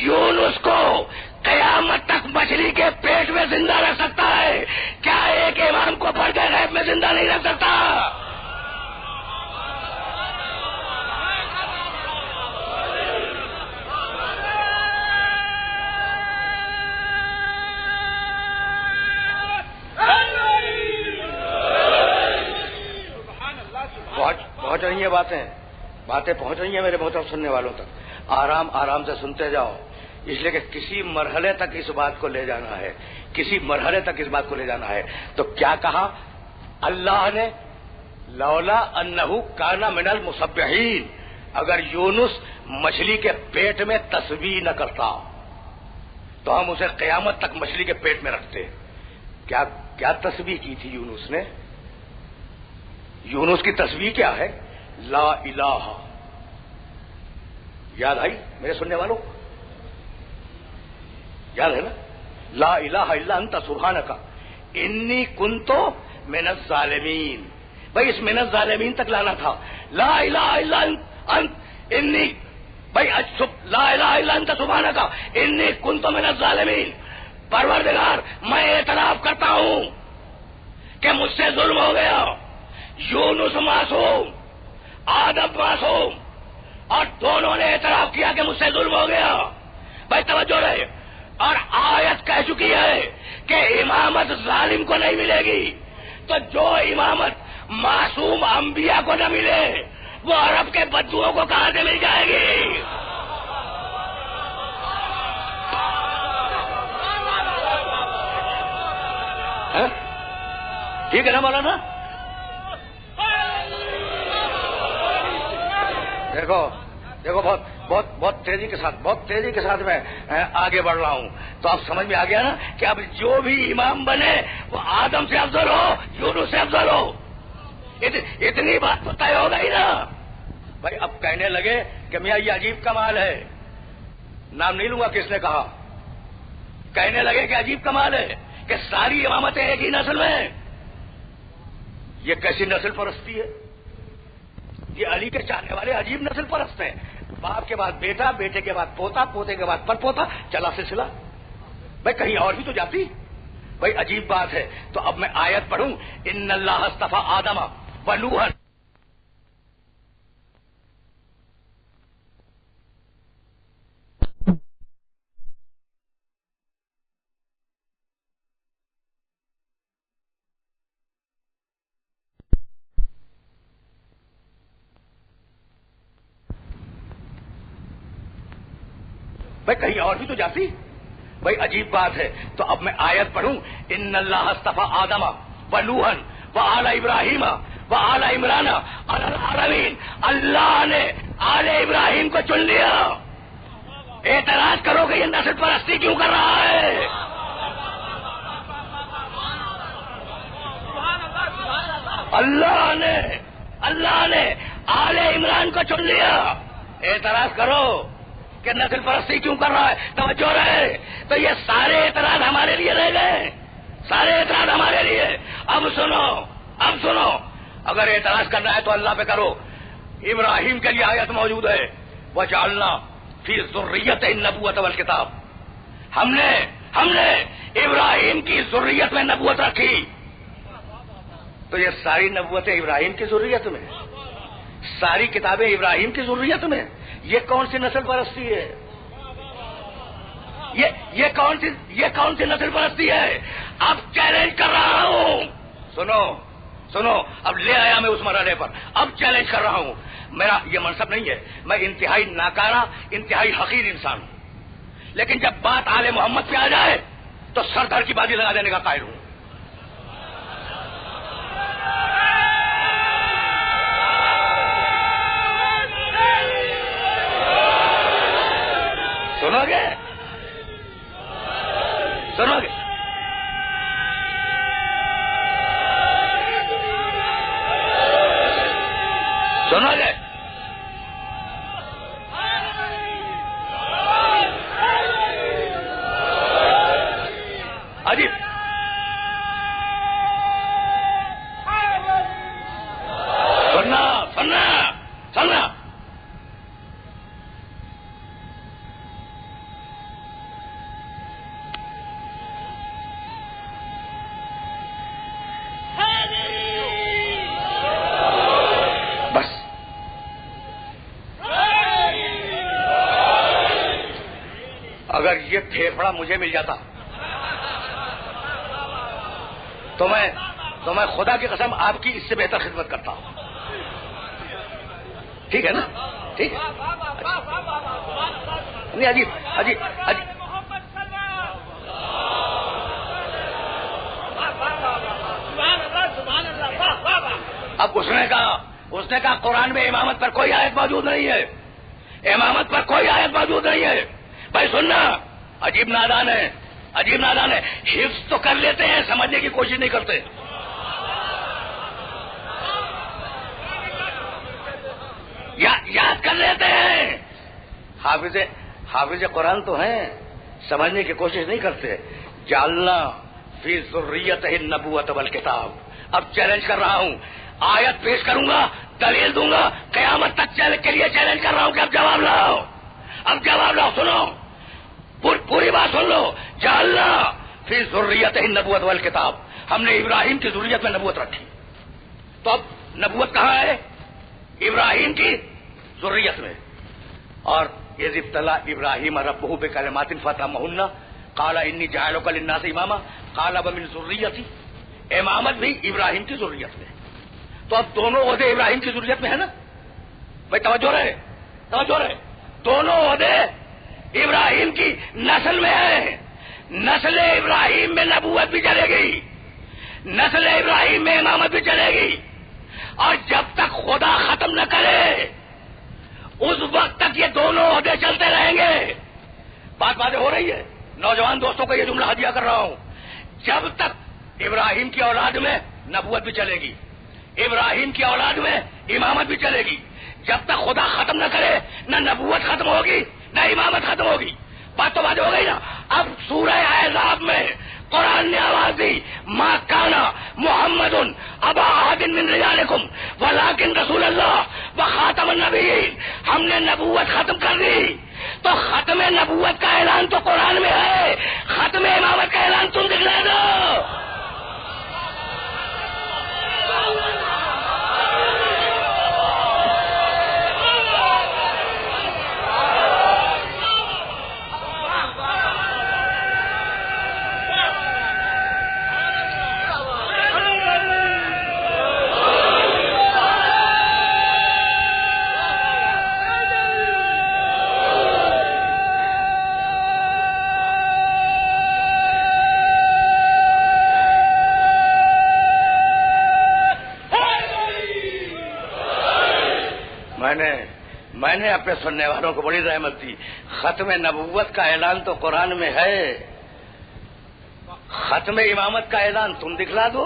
یونس کو قیامت تک مچھلی کے پیٹ میں زندہ رکھ سکتا ہے، کیا ایک امام کو پردہ غیب میں زندہ نہیں رکھ سکتا؟ پہنچ رہی ہیں باتیں پہنچ رہی ہیں میرے محترم سننے والوں تک. آرام آرام سے سنتے جاؤ، اس لیے کہ کسی مرحلے تک اس بات کو لے جانا ہے، کسی مرحلے تک اس بات کو لے جانا ہے. تو کیا کہا اللہ نے؟ لولا انہ کان من المسبحین، اگر یونس مچھلی کے پیٹ میں تسبیح نہ کرتا تو ہم اسے قیامت تک مچھلی کے پیٹ میں رکھتے. کیا تسبیح کی تھی یونس نے؟ یونس کی تسبیح کیا ہے؟ لا الہ. یاد آئی میرے سننے والوں؟ یاد ہے نا؟ لا الہ الا انت سبحانک انی کنت من الظالمین. بھائی اس من الظالمین تک لانا تھا. لا الہ الا انت انی، بھائی لا الہ الا انت سبحانک انی کنت من الظالمین. پروردگار میں اعتراف کرتا ہوں کہ مجھ سے ظلم ہو گیا. یونس معصوم، آدم معصوم، اور دونوں نے اعتراف کیا کہ مجھ سے ظلم ہو گیا. بھائی توجہ رہے. اور آیت کہہ چکی ہے کہ امامت ظالم کو نہیں ملے گی. تو جو امامت معصوم انبیاء کو نہ ملے وہ عرب کے بدوؤں کو کہاں سے مل جائے گی؟ ٹھیک ہے نا مولانا؟ دیکھو دیکھو بہت بہت بہت تیزی کے ساتھ میں آگے بڑھ رہا ہوں، تو اب سمجھ میں آ گیا نا کہ اب جو بھی امام بنے وہ آدم سے افضل ہو، یونس سے افضل ہو، اتنی بات تو طے ہو گئی نا بھائی۔ اب کہنے لگے کہ میاں یہ عجیب کمال ہے، نام نہیں لوں گا کس نے کہا، کہنے لگے کہ عجیب کمال ہے کہ ساری امامتیں ایک ہی نسل میں، یہ کیسی نسل پرستی ہے؟ یہ علی کے چاہنے والے عجیب نسل پرست ہیں، باپ کے بعد بیٹا، بیٹے کے بعد پوتا، پوتے کے بعد پر پوتا، چلا سلسلہ۔ بھائی کہیں اور بھی تو جاتی، بھائی عجیب بات ہے۔ تو اب میں آیت پڑھوں، ان اللہ اصطفیٰ آدم و نوحا۔ بھائی کہیں اور بھی تو جاتی، بھائی عجیب بات ہے۔ تو اب میں آیت پڑھوں، ان اللہ اصطفیٰ آدم و نوحا و آل ابراہیم و آل عمران علی العالمین۔ اللہ نے آل ابراہیم کو چن لیا۔ اعتراض کرو کہ یہ نسل پرستی کیوں کر رہا ہے؟ اللہ نے آل عمران کو چن لیا۔ اعتراض کرو کہ نسل پرستی کیوں کر رہا ہے؟ توجہ رہے تو یہ سارے اعتراض ہمارے لیے رہ گئے، سارے اعتراض ہمارے لیے۔ اب سنو، اگر اعتراض کرنا ہے تو اللہ پہ کرو۔ ابراہیم کے لیے آیت موجود ہے، وَجَعَلْنَا فِي ذُرِّيَّتِهِ النَّبُوَّةَ وَالْكِتَابَ۔ ہم نے ابراہیم کی ذریت میں نبوت رکھی۔ تو یہ ساری نبوتیں ابراہیم کی ذریت میں، ساری کتابیں ابراہیم کی ذریت میں، یہ کون سی نسل پرستی ہے؟ یہ کون سی نسل پرستی ہے؟ اب چیلنج کر رہا ہوں، سنو، اب لے آیا میں اس مرحلے پر، اب چیلنج کر رہا ہوں۔ میرا یہ منصب نہیں ہے، میں انتہائی ناکارہ، انتہائی حقیر انسان ہوں، لیکن جب بات آل محمد پہ آ جائے تو سر دھر کی بازی لگا دینے کا قائل ہوں۔ سنو گے؟ عجیب سننا بس اگر یہ پھیپھڑا مجھے مل جاتا تو میں خدا کی قسم آپ کی اس سے بہتر خدمت کرتا ہوں۔ ٹھیک ہے نا؟ ٹھیک ہے؟ نہیں عجیب اب اس نے کہا قرآن میں امامت پر کوئی آیت موجود نہیں ہے، امامت پر کوئی آیت موجود نہیں ہے۔ بھائی سننا، عجیب نادان ہے، حفظ تو کر لیتے ہیں، سمجھنے کی کوشش نہیں کرتے۔ یاد کر لیتے ہیں، حافظ قرآن تو ہیں، سمجھنے کی کوشش نہیں کرتے۔ جعلنا فی ذریتہ النبوۃ والکتاب۔ اب چیلنج کر رہا ہوں، آیت پیش کروں گا، دلیل دوں گا، قیامت تک کے لیے چیلنج کر رہا ہوں کہ اب جواب لاؤ، سنو، پوری بات سن لو۔ جعلنا فی ذریتہ النبوۃ والکتاب، ہم نے ابراہیم کی ذریت میں نبوت رکھی۔ تو اب نبوت کہاں ہے؟ ابراہیم کی ذریت میں۔ اور اذ ابتلی ابراہیم ربہ بکلمات فتمہن قال انی جاعلک للناس اماما قال ومن ذریتی، امامت بھی ابراہیم کی ذریت میں۔ تو اب دونوں عہدے ابراہیم کی ذریت میں ہے نا بھائی؟ توجہ رہے، دونوں عہدے ابراہیم کی نسل میں ہے۔ نسل ابراہیم میں نبوت بھی چلے گی، نسل ابراہیم میں امامت بھی چلے گی، اور جب تک خدا ختم نہ کرے اس وقت تک یہ دونوں عہدے چلتے رہیں گے۔ بات واضح ہو رہی ہے؟ نوجوان دوستوں کو یہ جملہ ہدیہ کر رہا ہوں، جب تک ابراہیم کی اولاد میں نبوت بھی چلے گی، ابراہیم کی اولاد میں امامت بھی چلے گی، جب تک خدا ختم نہ کرے نہ نبوت ختم ہوگی نہ امامت ختم ہوگی۔ بات تو واضح ہو گئی نا؟ اب سورہ احزاب میں قرآن نے آواز دی، ما کانا محمد ابا احد من رجالکم ولکن رسول اللہ وخاتم النبیین۔ ہم نے نبوت ختم کر دی، تو ختم نبوت کا اعلان تو قرآن میں ہے، ختم امامت کا اعلان تم دکھلا دو۔ میں نے اپنے سننے والوں کو بڑی رحمت دی، ختم نبوت کا اعلان تو قرآن میں ہے، ختم امامت کا اعلان تم دکھلا دو،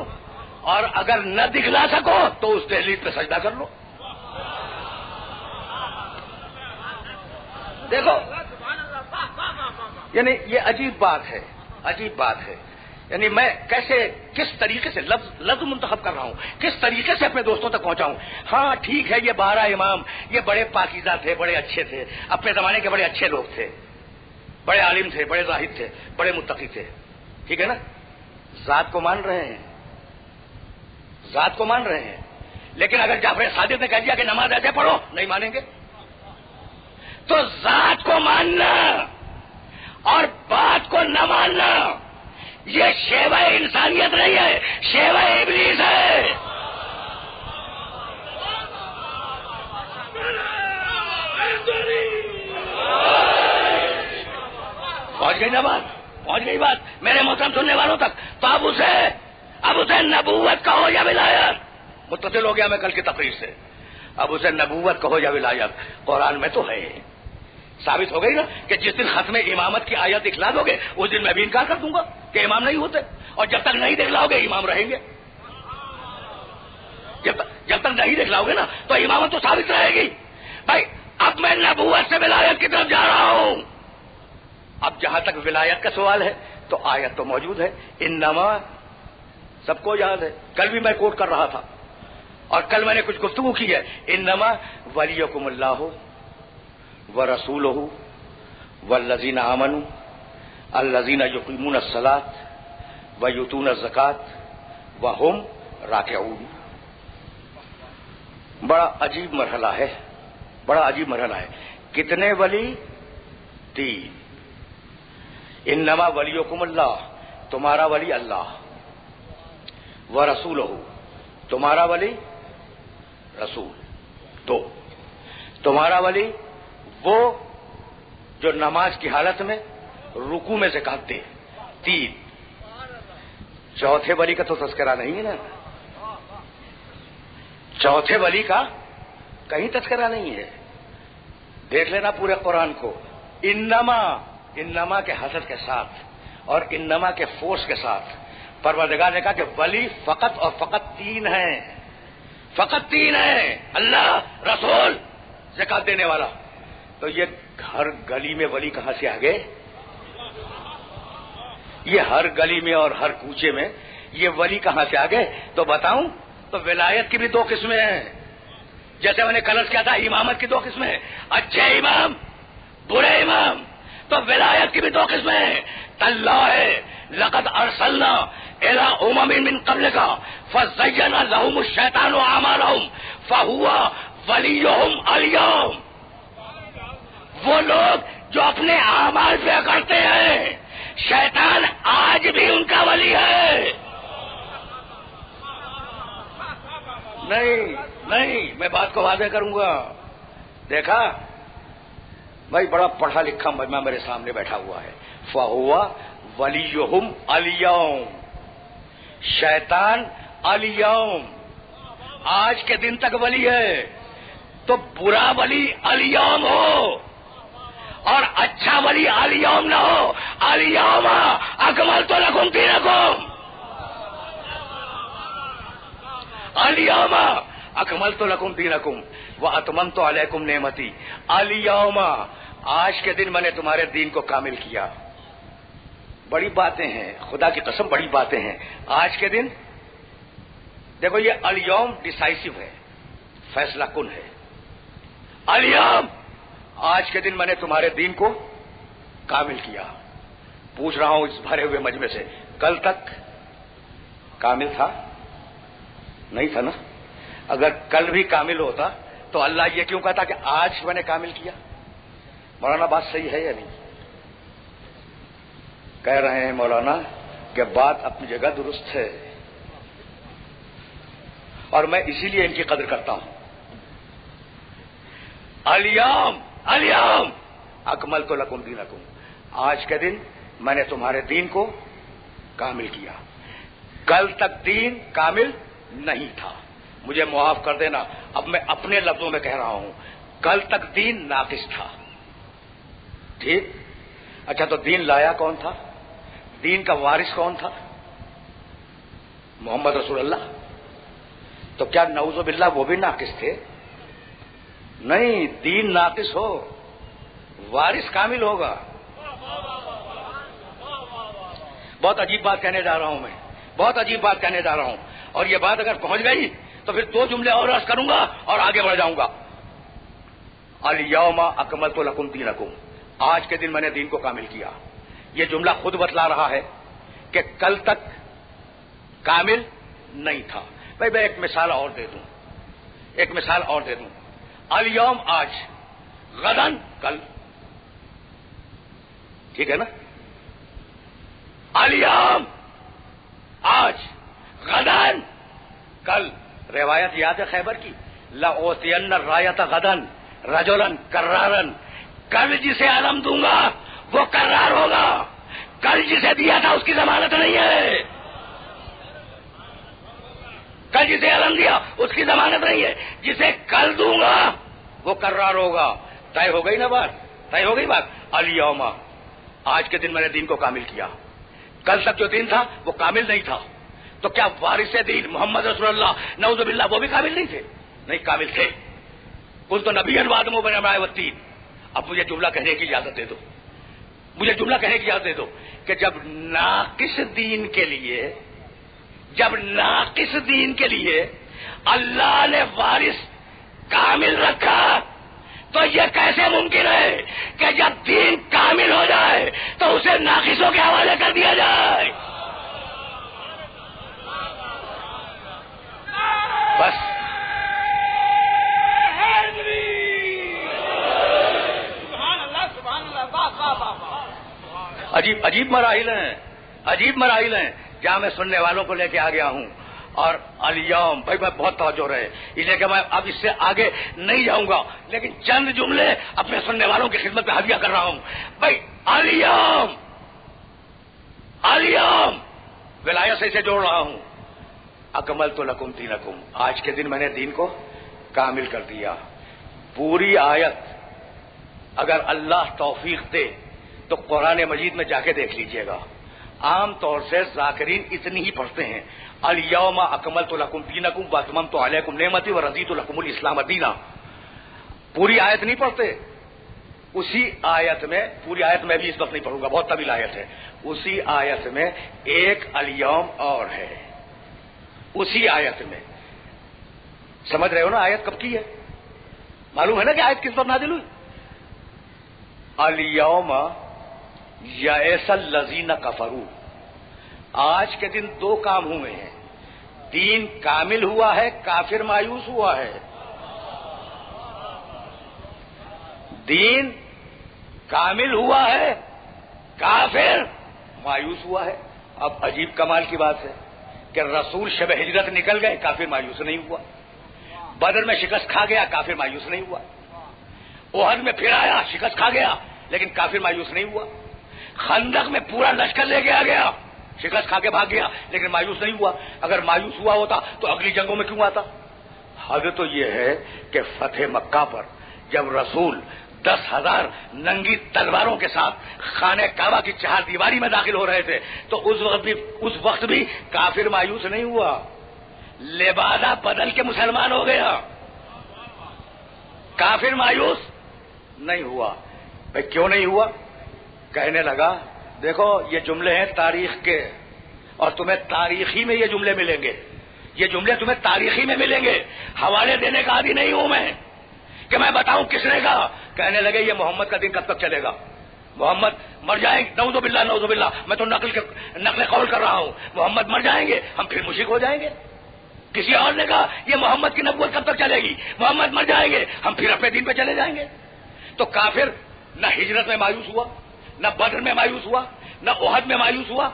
اور اگر نہ دکھلا سکو تو اس دہلیز پہ سجدہ کر لو۔ دیکھو یعنی یہ عجیب بات ہے، عجیب بات ہے، یعنی میں کس طریقے سے لفظ منتخب کر رہا ہوں، کس طریقے سے اپنے دوستوں تک پہنچاؤں۔ ہاں ٹھیک ہے، یہ 12 امام یہ بڑے پاکیزہ تھے، بڑے اچھے تھے، اپنے زمانے کے بڑے اچھے لوگ تھے، بڑے عالم تھے، بڑے زاہد تھے، بڑے متقی تھے، ٹھیک ہے نا؟ ذات کو مان رہے ہیں، ذات کو مان رہے ہیں، لیکن اگر جعفر صادق نے کہہ دیا کہ نماز ایسے پڑھو، نہیں مانیں گے۔ تو ذات کو ماننا اور بات کو نہ ماننا یہ شیوہ انسانیت نہیں ہے، شیوہ ابلیس ہے۔ پہنچ گئی نا بات؟ پہنچ گئی بات میرے محترم سننے والوں تک؟ تو اب اسے نبوت کہو یا ولایت؟ متصل ہو گیا میں کل کی تقریر سے۔ اب اسے نبوت کہو یا ولایت، قرآن میں تو ہے، ثابت ہو گئی نا کہ جس دن ختم امامت کی آیت دکھلا دو گے اس دن میں بھی انکار کر دوں گا کہ امام نہیں ہوتے، اور جب تک نہیں دکھلاؤ گے امام رہیں گے، جب تک نہیں دکھلاؤ گے نا تو امامت تو ثابت رہے گی۔ بھائی اب میں نبوت سے ولایت کی طرف جا رہا ہوں۔ اب جہاں تک ولایت کا سوال ہے تو آیت تو موجود ہے، انما، سب کو یاد ہے، کل بھی میں کوٹ کر رہا تھا اور کل میں نے کچھ گفتگو کی ہے، انما ولیکم اللہ ورسولہ والذین آمنوا الذین یقیمون الصلاۃ ویؤتون الزکاۃ وہم راکعون۔ بڑا عجیب مرحلہ ہے، بڑا عجیب مرحلہ ہے۔ کتنے ولی؟ 3۔ انما ولیکم اللہ، تمہارا ولی اللہ، ورسولہ، تمہارا ولی رسول، 2۔ تمہارا ولی وہ جو نماز کی حالت میں رکوع میں زکات دے، 3۔ چوتھے ولی کا تو تذکرہ نہیں ہے نا، چوتھے ولی کا کہیں تذکرہ نہیں ہے۔ دیکھ لینا پورے قرآن کو، انما کے حسد کے ساتھ اور انما کے فورس کے ساتھ پروردگار نے کہا کہ ولی فقط اور فقط 3 ہیں، فقط 3 ہیں، اللہ، رسول، زکات دینے والا۔ تو یہ ہر گلی میں ولی کہاں سے آ گئے؟ یہ ہر گلی میں اور ہر کوچے میں یہ ولی کہاں سے آ گئے؟ تو بتاؤں تو ولایت کی بھی 2 قسمیں ہیں، جیسے میں نے کلر کیا تھا، امامت کی 2 قسمیں ہیں، اچھے امام، برے امام۔ تو ولایت کی بھی 2 قسمیں ہیں، اللہ ہے لقد ارسلنا الى امم من قبلک فزین لهم الشیطان اعمالهم فهو ولیهم اليوم۔ وہ لوگ جو اپنے اعمال پہ کرتے ہیں، شیطان آج بھی ان کا ولی ہے۔ نہیں، میں بات کو واضح کروں گا۔ دیکھا بھائی، بڑا پڑھا لکھا مجمع میرے سامنے بیٹھا ہوا ہے، فَهُوَ وَلِيُّهُمْ الْيَوْمَ، شیطان الیوم آج کے دن تک ولی ہے، تو برا ولی الیوم ہو اور اچھا ولی الیوم نہ ہو۔ الیوم اکملت لکم دینکم، الیوم اکملت لکم دینکم واتممت علیکم نعمتی۔ الیوم آج کے دن میں نے تمہارے دین کو کامل کیا۔ بڑی باتیں ہیں، خدا کی قسم بڑی باتیں ہیں۔ آج کے دن دیکھو، یہ الیوم ڈیسائسو ہے، فیصلہ کن ہے۔ الیوم آج کے دن میں نے تمہارے دین کو کامل کیا۔ پوچھ رہا ہوں اس بھرے ہوئے مجمع سے، کل تک کامل تھا؟ نہیں تھا نا؟ اگر کل بھی کامل ہوتا تو اللہ یہ کیوں کہتا کہ آج میں نے کامل کیا؟ مولانا بات صحیح ہے یا نہیں؟ کہہ رہے ہیں مولانا کہ بات اپنی جگہ درست ہے، اور میں اسی لیے ان کی قدر کرتا ہوں۔ الیوم الیوم اکملت لکم دینکم، آج کے دن میں نے تمہارے دین کو کامل کیا۔ کل تک دین کامل نہیں تھا، مجھے معاف کر دینا، اب میں اپنے لفظوں میں کہہ رہا ہوں، کل تک دین ناقص تھا۔ ٹھیک؟ اچھا، تو دین لایا کون تھا؟ دین کا وارث کون تھا؟ محمد رسول اللہ۔ تو کیا نعوذ باللہ وہ بھی ناقص تھے؟ نہیں، دین ناقص ہو، وارث کامل ہوگا۔ بہت عجیب بات کہنے جا رہا ہوں میں، بہت عجیب بات کہنے جا رہا ہوں، اور یہ بات اگر پہنچ گئی تو پھر 2 جملے اور عرض کروں گا اور آگے بڑھ جاؤں گا۔ الیوم اکملت لکم دینکم، آج کے دن میں نے دین کو کامل کیا۔ یہ جملہ خود بتلا رہا ہے کہ کل تک کامل نہیں تھا۔ بھائی میں ایک مثال اور دے دوں، ایک مثال اور دے دوں۔ الیوم آج، غدن کل، ٹھیک ہے نا؟ الیوم آج، غدن کل۔ روایت یاد ہے خیبر کی، لأوتین الرایۃ غدن رجلا کرارا، کل جسے علم دوں گا وہ کرار ہوگا، کل جسے دیا تھا اس کی ضمانت نہیں ہے، کل جسے علم دیا اس کی ضمانت نہیں ہے، جسے کل دوں گا وہ کرار ہوگا۔ طے ہو گئی نا بات؟ طے ہو گئی بات؟ الیوم آج کے دن میں نے دین کو کامل کیا۔ کل تک جو دین تھا وہ کامل نہیں تھا، تو کیا وارث دین محمد رسول اللہ نعوذ باللہ وہ بھی کامل نہیں تھے؟ نہیں، کامل تھے۔ قلت نبی وآدم بن امرأة والتین۔ اب مجھے جملہ کہنے کی اجازت دے دو، مجھے جملہ کہنے کی اجازت دے دو کہ جب ناقص دین کے لیے اللہ نے وارث کامل رکھا، تو یہ کیسے ممکن ہے کہ جب دین کامل ہو جائے تو اسے ناقصوں کے حوالے کر دیا جائے؟ بس عجیب مراحل ہیں، عجیب مراحل ہیں، جہاں میں سننے والوں کو لے کے آ گیا ہوں۔ اور الیوم بھائی میں بہت توجہ رہے، اس لیے کہ میں اب اس سے آگے نہیں جاؤں گا، لیکن چند جملے اپنے سننے والوں کی خدمت میں حاضر کر رہا ہوں۔ بھائی الیوم، الیوم ولایت سے اسے جوڑ رہا ہوں، اکملت لکم دینکم، آج کے دن میں نے دین کو کامل کر دیا۔ پوری آیت اگر اللہ توفیق دے تو قرآن مجید میں جا کے دیکھ لیجئے گا، عام طور سے ذاکرین اتنی ہی پڑھتے ہیں، الیوم اکملت لکم دینکم واتممت علیکم نعمتی ورضیت لکم الاسلام دینا۔ پوری آیت نہیں پڑھتے، اسی آیت میں، پوری آیت میں بھی اس وقت نہیں پڑھوں گا، بہت طویل آیت ہے، اسی آیت میں ایک الیوم اور ہے، اسی آیت میں۔ سمجھ رہے ہو نا آیت کب کی ہے؟ معلوم ہے نا کہ آیت کس پر نازل ہوئی؟ الیوم یئس الذین کفروا، آج کے دن 2 کام ہوئے ہیں، دین کامل ہوا ہے، کافر مایوس ہوا ہے۔ دین کامل ہوا ہے، کافر مایوس ہوا ہے۔ اب عجیب کمال کی بات ہے کہ رسول شب ہجرت نکل گئے، کافر مایوس نہیں ہوا۔ بدر میں شکست کھا گیا، کافر مایوس نہیں ہوا۔ احد میں پھر آیا، شکست کھا گیا، لیکن کافر مایوس نہیں ہوا۔ خندق میں پورا لشکر لے کے آ گیا، شکست کھا کے بھاگ گیا لیکن مایوس نہیں ہوا. اگر مایوس ہوا ہوتا تو اگلی جنگوں میں کیوں آتا؟ حقیقت تو یہ ہے کہ فتح مکہ پر جب رسول 10,000 ننگی تلواروں کے ساتھ خانہ کعبہ کی چہار دیواری میں داخل ہو رہے تھے تو اس وقت بھی کافر مایوس نہیں ہوا، لبادہ بدل کے مسلمان ہو گیا. کافر مایوس نہیں ہوا. بھائی کیوں نہیں ہوا؟ کہنے لگا دیکھو یہ جملے ہیں تاریخ کے اور تمہیں تاریخی میں یہ جملے ملیں گے، یہ جملے تمہیں تاریخی میں ملیں گے. حوالے دینے کا عادی نہیں ہوں میں کہ میں بتاؤں کس نے کہا. کہنے لگے یہ محمد کا دن کب تک چلے گا؟ محمد مر جائیں گے، نعوذ باللہ نعوذ باللہ، میں تو نقل قول کر رہا ہوں. محمد مر جائیں گے ہم پھر مشرک ہو جائیں گے. کسی اور نے کہا یہ محمد کی نبوت کب تک چلے گی؟ محمد مر جائیں گے ہم پھر اپنے دین پہ چلے جائیں گے. تو کافر نہ ہجرت میں مایوس ہوا، نہ بدر میں مایوس ہوا، نہ احد میں مایوس ہوا،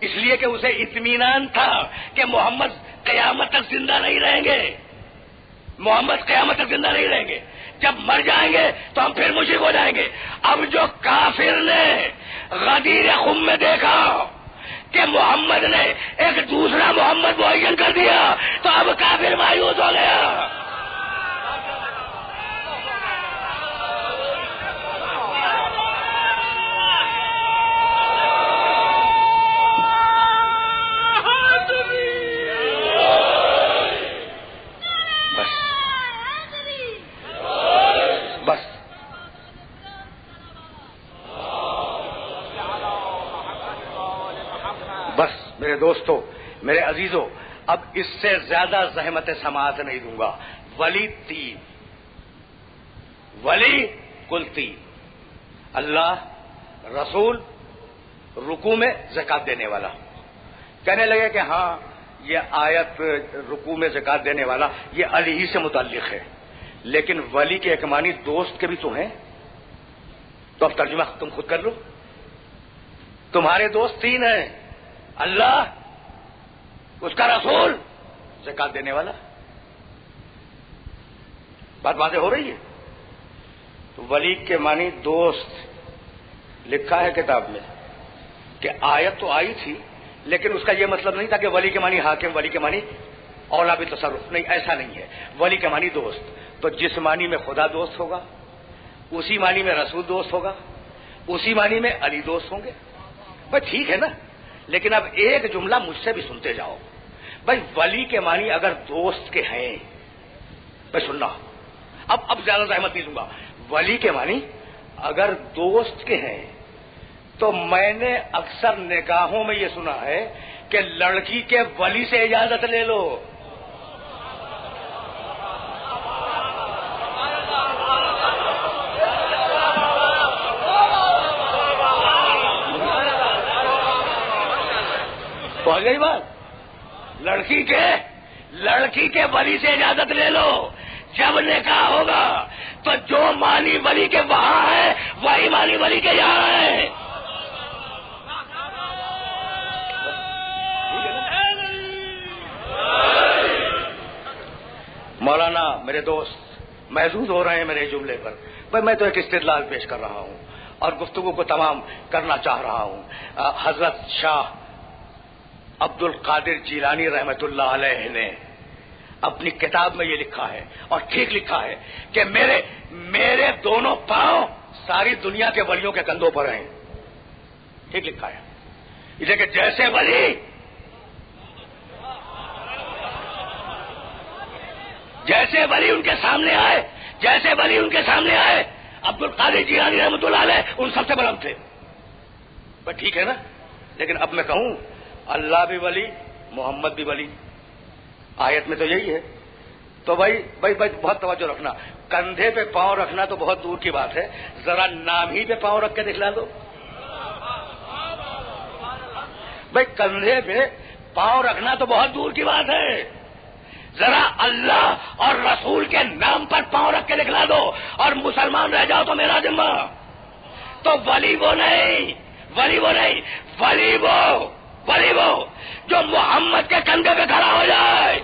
اس لیے کہ اسے اطمینان تھا کہ محمد قیامت تک زندہ نہیں رہیں گے. محمد قیامت تک زندہ نہیں رہیں گے، جب مر جائیں گے تو ہم پھر مشرک ہو جائیں گے. اب جو کافر نے غدیر خم میں دیکھا کہ محمد نے ایک دوسرا محمد معین کر دیا تو اب کافر مایوس ہو گیا. میرے دوستو، میرے عزیزو، اب اس سے زیادہ زحمت سماعت نہیں دوں گا. ولی تین، ولی کل تین، اللہ، رسول، رکوع میں زکات دینے والا. کہنے لگے کہ ہاں یہ آیت رکوع میں زکات دینے والا یہ علی ہی سے متعلق ہے، لیکن ولی کے ایک معنی دوست کے بھی تو ہیں. تو اب ترجمہ تم خود کر لو. تمہارے دوست تین ہیں، اللہ، اس کا رسول، زکات دینے والا. بات واضح ہو رہی ہے. تو ولی کے معنی دوست لکھا ہے کتاب میں کہ آیت تو آئی تھی لیکن اس کا یہ مطلب نہیں تھا کہ ولی کے معنی حاکم، ولی کے معنی اولا بالتصرف، نہیں، ایسا نہیں ہے. ولی کے معنی دوست. تو جس معنی میں خدا دوست ہوگا اسی معنی میں رسول دوست ہوگا، اسی معنی میں علی دوست ہوں گے. بھائی ٹھیک ہے نا، لیکن اب ایک جملہ مجھ سے بھی سنتے جاؤ. بھائی ولی کے معنی اگر دوست کے ہیں، بھائی سننا، اب زیادہ زحمت نہیں دوں گا. ولی کے معنی اگر دوست کے ہیں تو میں نے اکثر نکاحوں میں یہ سنا ہے کہ لڑکی کے ولی سے اجازت لے لو. پہنچ گئی بات؟ لڑکی کے ولی سے اجازت لے لو. جب نکاح ہوگا تو جو معنی ولی کے وہاں ہے وہی معنی ولی کے یہاں ہے. مولانا میرے دوست محظوظ ہو رہے ہیں میرے جملے پر. بھائی میں تو ایک استدلال پیش کر رہا ہوں اور گفتگو کو تمام کرنا چاہ رہا ہوں. حضرت شاہ عبد القادر جیلانی رحمت اللہ علیہ نے اپنی کتاب میں یہ لکھا ہے اور ٹھیک لکھا ہے کہ میرے دونوں پاؤں ساری دنیا کے ولیوں کے کندھوں پر ہیں. ٹھیک لکھا ہے. اسے کہ جیسے ولی ان کے سامنے آئے عبد القادر جیلانی رحمت اللہ علیہ ان سب سے بلند تھے. بس ٹھیک ہے نا. لیکن اب میں کہوں اللہ بھی ولی، محمد بھی ولی، آیت میں تو یہی ہے. تو بھائی بہت توجہ رکھنا. کندھے پہ پاؤں رکھنا تو بہت دور کی بات ہے، ذرا نام ہی پہ پاؤں رکھ کے دکھلا دو. بھائی کندھے پہ پاؤں رکھنا تو بہت دور کی بات ہے، ذرا اللہ اور رسول کے نام پر پاؤں رکھ کے دکھلا دو اور مسلمان رہ جاؤ تو میرا ذمہ. تو ولی وہ نہیں، ولی وہ جو محمد کے کندھے پہ کھڑا ہو جائے.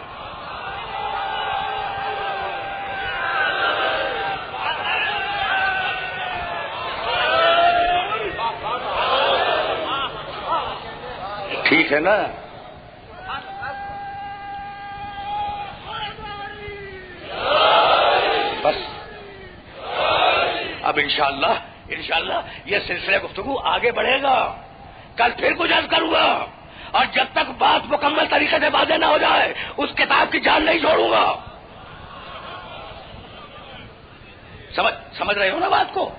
ٹھیک ہے نا؟ بس اب انشاءاللہ یہ سلسلہ گفتگو آگے بڑھے گا. کل پھر کچھ عرض کروں گا، اور جب تک بات مکمل طریقے سے واضح نہ ہو جائے اس کتاب کی جان نہیں چھوڑوں گا. سمجھ رہے ہو نا بات کو؟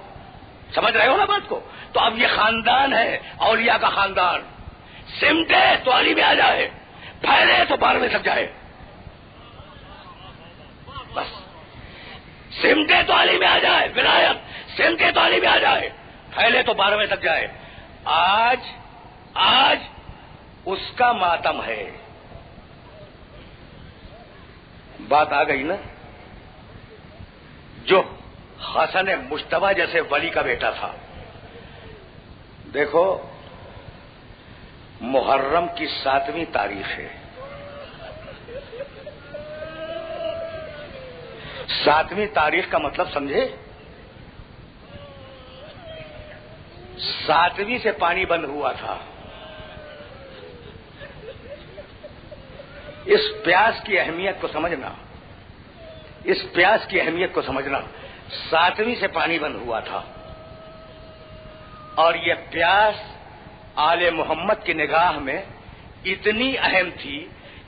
سمجھ رہے ہو نا بات کو؟ تو اب یہ خاندان ہے اولیاء کا خاندان. سمٹے تو علی میں آ جائے، پھیلے تو 12ویں تک جائے. بس سمٹے تو علی میں آ جائے، ولایت سمٹے تو علی میں آ جائے، پھیلے تو 12ویں تک جائے. آج اس کا ماتم ہے. بات آ گئی نا؟ جو حسن مجتبی جیسے ولی کا بیٹا تھا. دیکھو محرم کی 7ویں تاریخ ہے. 7ویں تاریخ کا مطلب سمجھے؟ 7ویں سے پانی بند ہوا تھا. اس پیاس کی اہمیت کو سمجھنا، اس پیاس کی اہمیت کو سمجھنا. 7ویں سے پانی بند ہوا تھا، اور یہ پیاس آل محمد کی نگاہ میں اتنی اہم تھی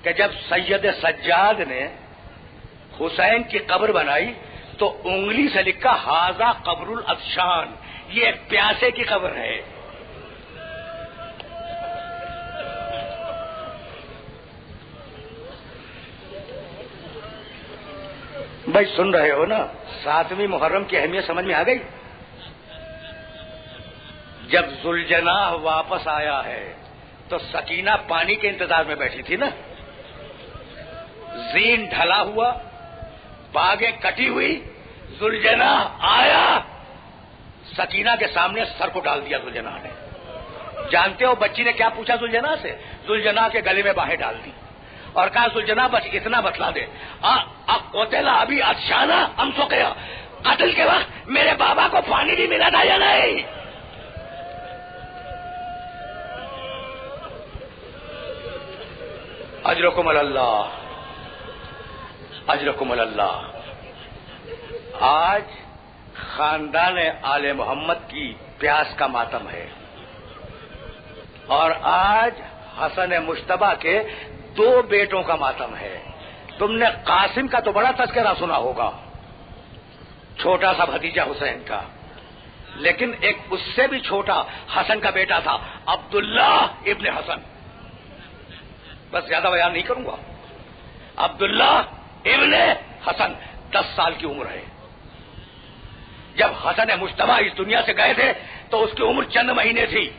کہ جب سید سجاد نے حسین کی قبر بنائی تو انگلی سے لکھا ھذا قبر العطشان، یہ ایک پیاسے کی قبر ہے. بھائی سن رہے ہو نا؟ 7ویں محرم کی اہمیت سمجھ میں آ گئی؟ جب ذوالجناح واپس آیا ہے تو سکینہ پانی کے انتظار میں بیٹھی تھی نا. زین ڈھلا ہوا، باغیں کٹی ہوئی، ذوالجناح آیا، سکینہ کے سامنے سر کو ڈال دیا ذوالجناح نے. جانتے ہو بچی نے کیا پوچھا ذوالجناح سے؟ ذوالجناح کے گلے میں باہیں ڈال دی اور کہا ذوالجناح بس اتنا بتلا دے، قتل ابی عطشانا ام سقیا، قتل کے وقت میرے بابا کو پانی بھی ملا تھا یا نہیں؟ اجرکم اللہ، اجرکم اللہ. آج خاندان آل محمد کی پیاس کا ماتم ہے، اور آج حسن مجتبی کے 2 بیٹوں کا ماتم ہے. تم نے قاسم کا تو بڑا تذکرہ سنا ہوگا، چھوٹا سا بھتیجا حسین کا، لیکن ایک اس سے بھی چھوٹا حسن کا بیٹا تھا، عبداللہ ابن حسن. بس زیادہ بیان نہیں کروں گا. عبداللہ ابن حسن 10 سال کی عمر ہے. جب حسن مجتبی اس دنیا سے گئے تھے تو اس کی عمر چند مہینے تھی.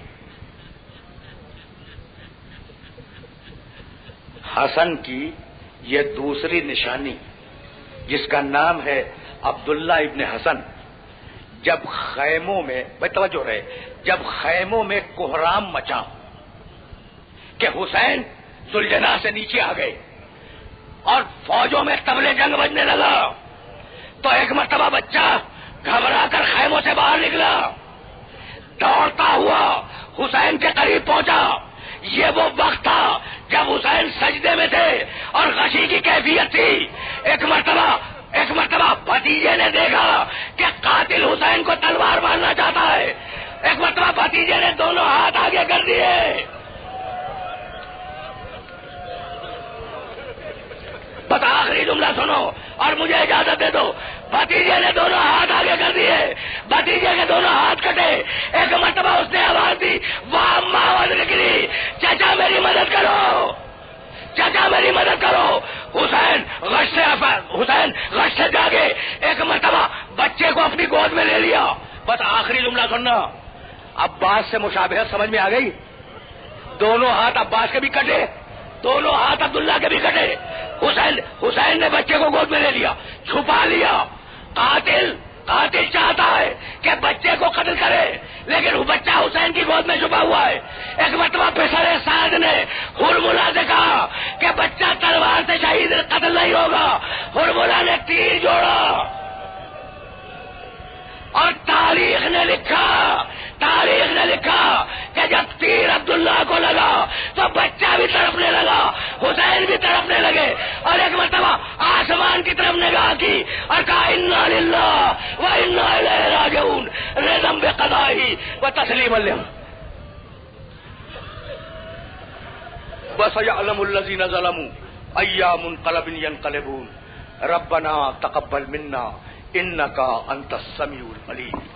حسن کی یہ دوسری نشانی جس کا نام ہے عبداللہ ابن حسن، جب خیموں میں، بھائی توجہ رہے، جب خیموں میں کوہرام مچا کہ حسین ذوالجناح سے نیچے آ گئے اور فوجوں میں طبلِ جنگ بجنے لگا، تو ایک مرتبہ بچہ گھبرا کر خیموں سے باہر نکلا، دوڑتا ہوا حسین کے قریب پہنچا. یہ وہ وقت تھا جب حسین سجدے میں تھے اور غشی کی کیفیت تھی. ایک مرتبہ بھتیجے نے دیکھا کہ قاتل حسین کو تلوار مارنا چاہتا ہے. ایک مرتبہ بھتیجے نے دونوں ہاتھ آگے کر دیے. بس آخری جملہ سنو اور مجھے اجازت دے دو. بھتیجے نے دونوں ہاتھ آگے کر دیے، بھتیجے کے دونوں ہاتھ کٹے. ایک مرتبہ اس نے آواز دی، واہ ماں نکلی، چچا میری مدد کرو، چچا میری مدد کرو. حسین غش سے جاگے، ایک مرتبہ بچے کو اپنی گود میں لے لیا. بس آخری جملہ سننا. عباس سے مشابہت سمجھ میں آ گئی؟ دونوں ہاتھ عباس کے بھی کٹے، دونوں ہاتھ عبداللہ کے بھی کٹے. حسین نے بچے کو گود میں لے لیا، چھپا لیا. قاتل چاہتا ہے کہ بچے کو قتل کرے، لیکن وہ بچہ حسین کی گود میں چھپا ہوا ہے. ایک مرتبہ پسر سعد نے ہرملا سے کہا کہ بچہ تلوار سے شہید قتل نہیں ہوگا. ہرملا نے تیر جوڑا اور تاریخ نے لکھا کہ جب تیر عبداللہ کو لگا تو بچہ بھی تڑپنے لگا، حسین بھی تڑپنے لگے، اور ایک مرتبہ آسمان کی طرف نگاہ کی اور کہا انا للہ و انا الیہ راجعون، رضا بقضائہ و تسلیما لہ. وَسَيَعْلَمُ الَّذِينَ ظَلَمُوا أَيَّ مُنقَلَبٍ يَنقَلِبُونَ رَبَّنَا تَقَبَّلْ مِنَّا إِنَّكَ أَنْتَ السَّمِيعُ الْعَلِيمُ.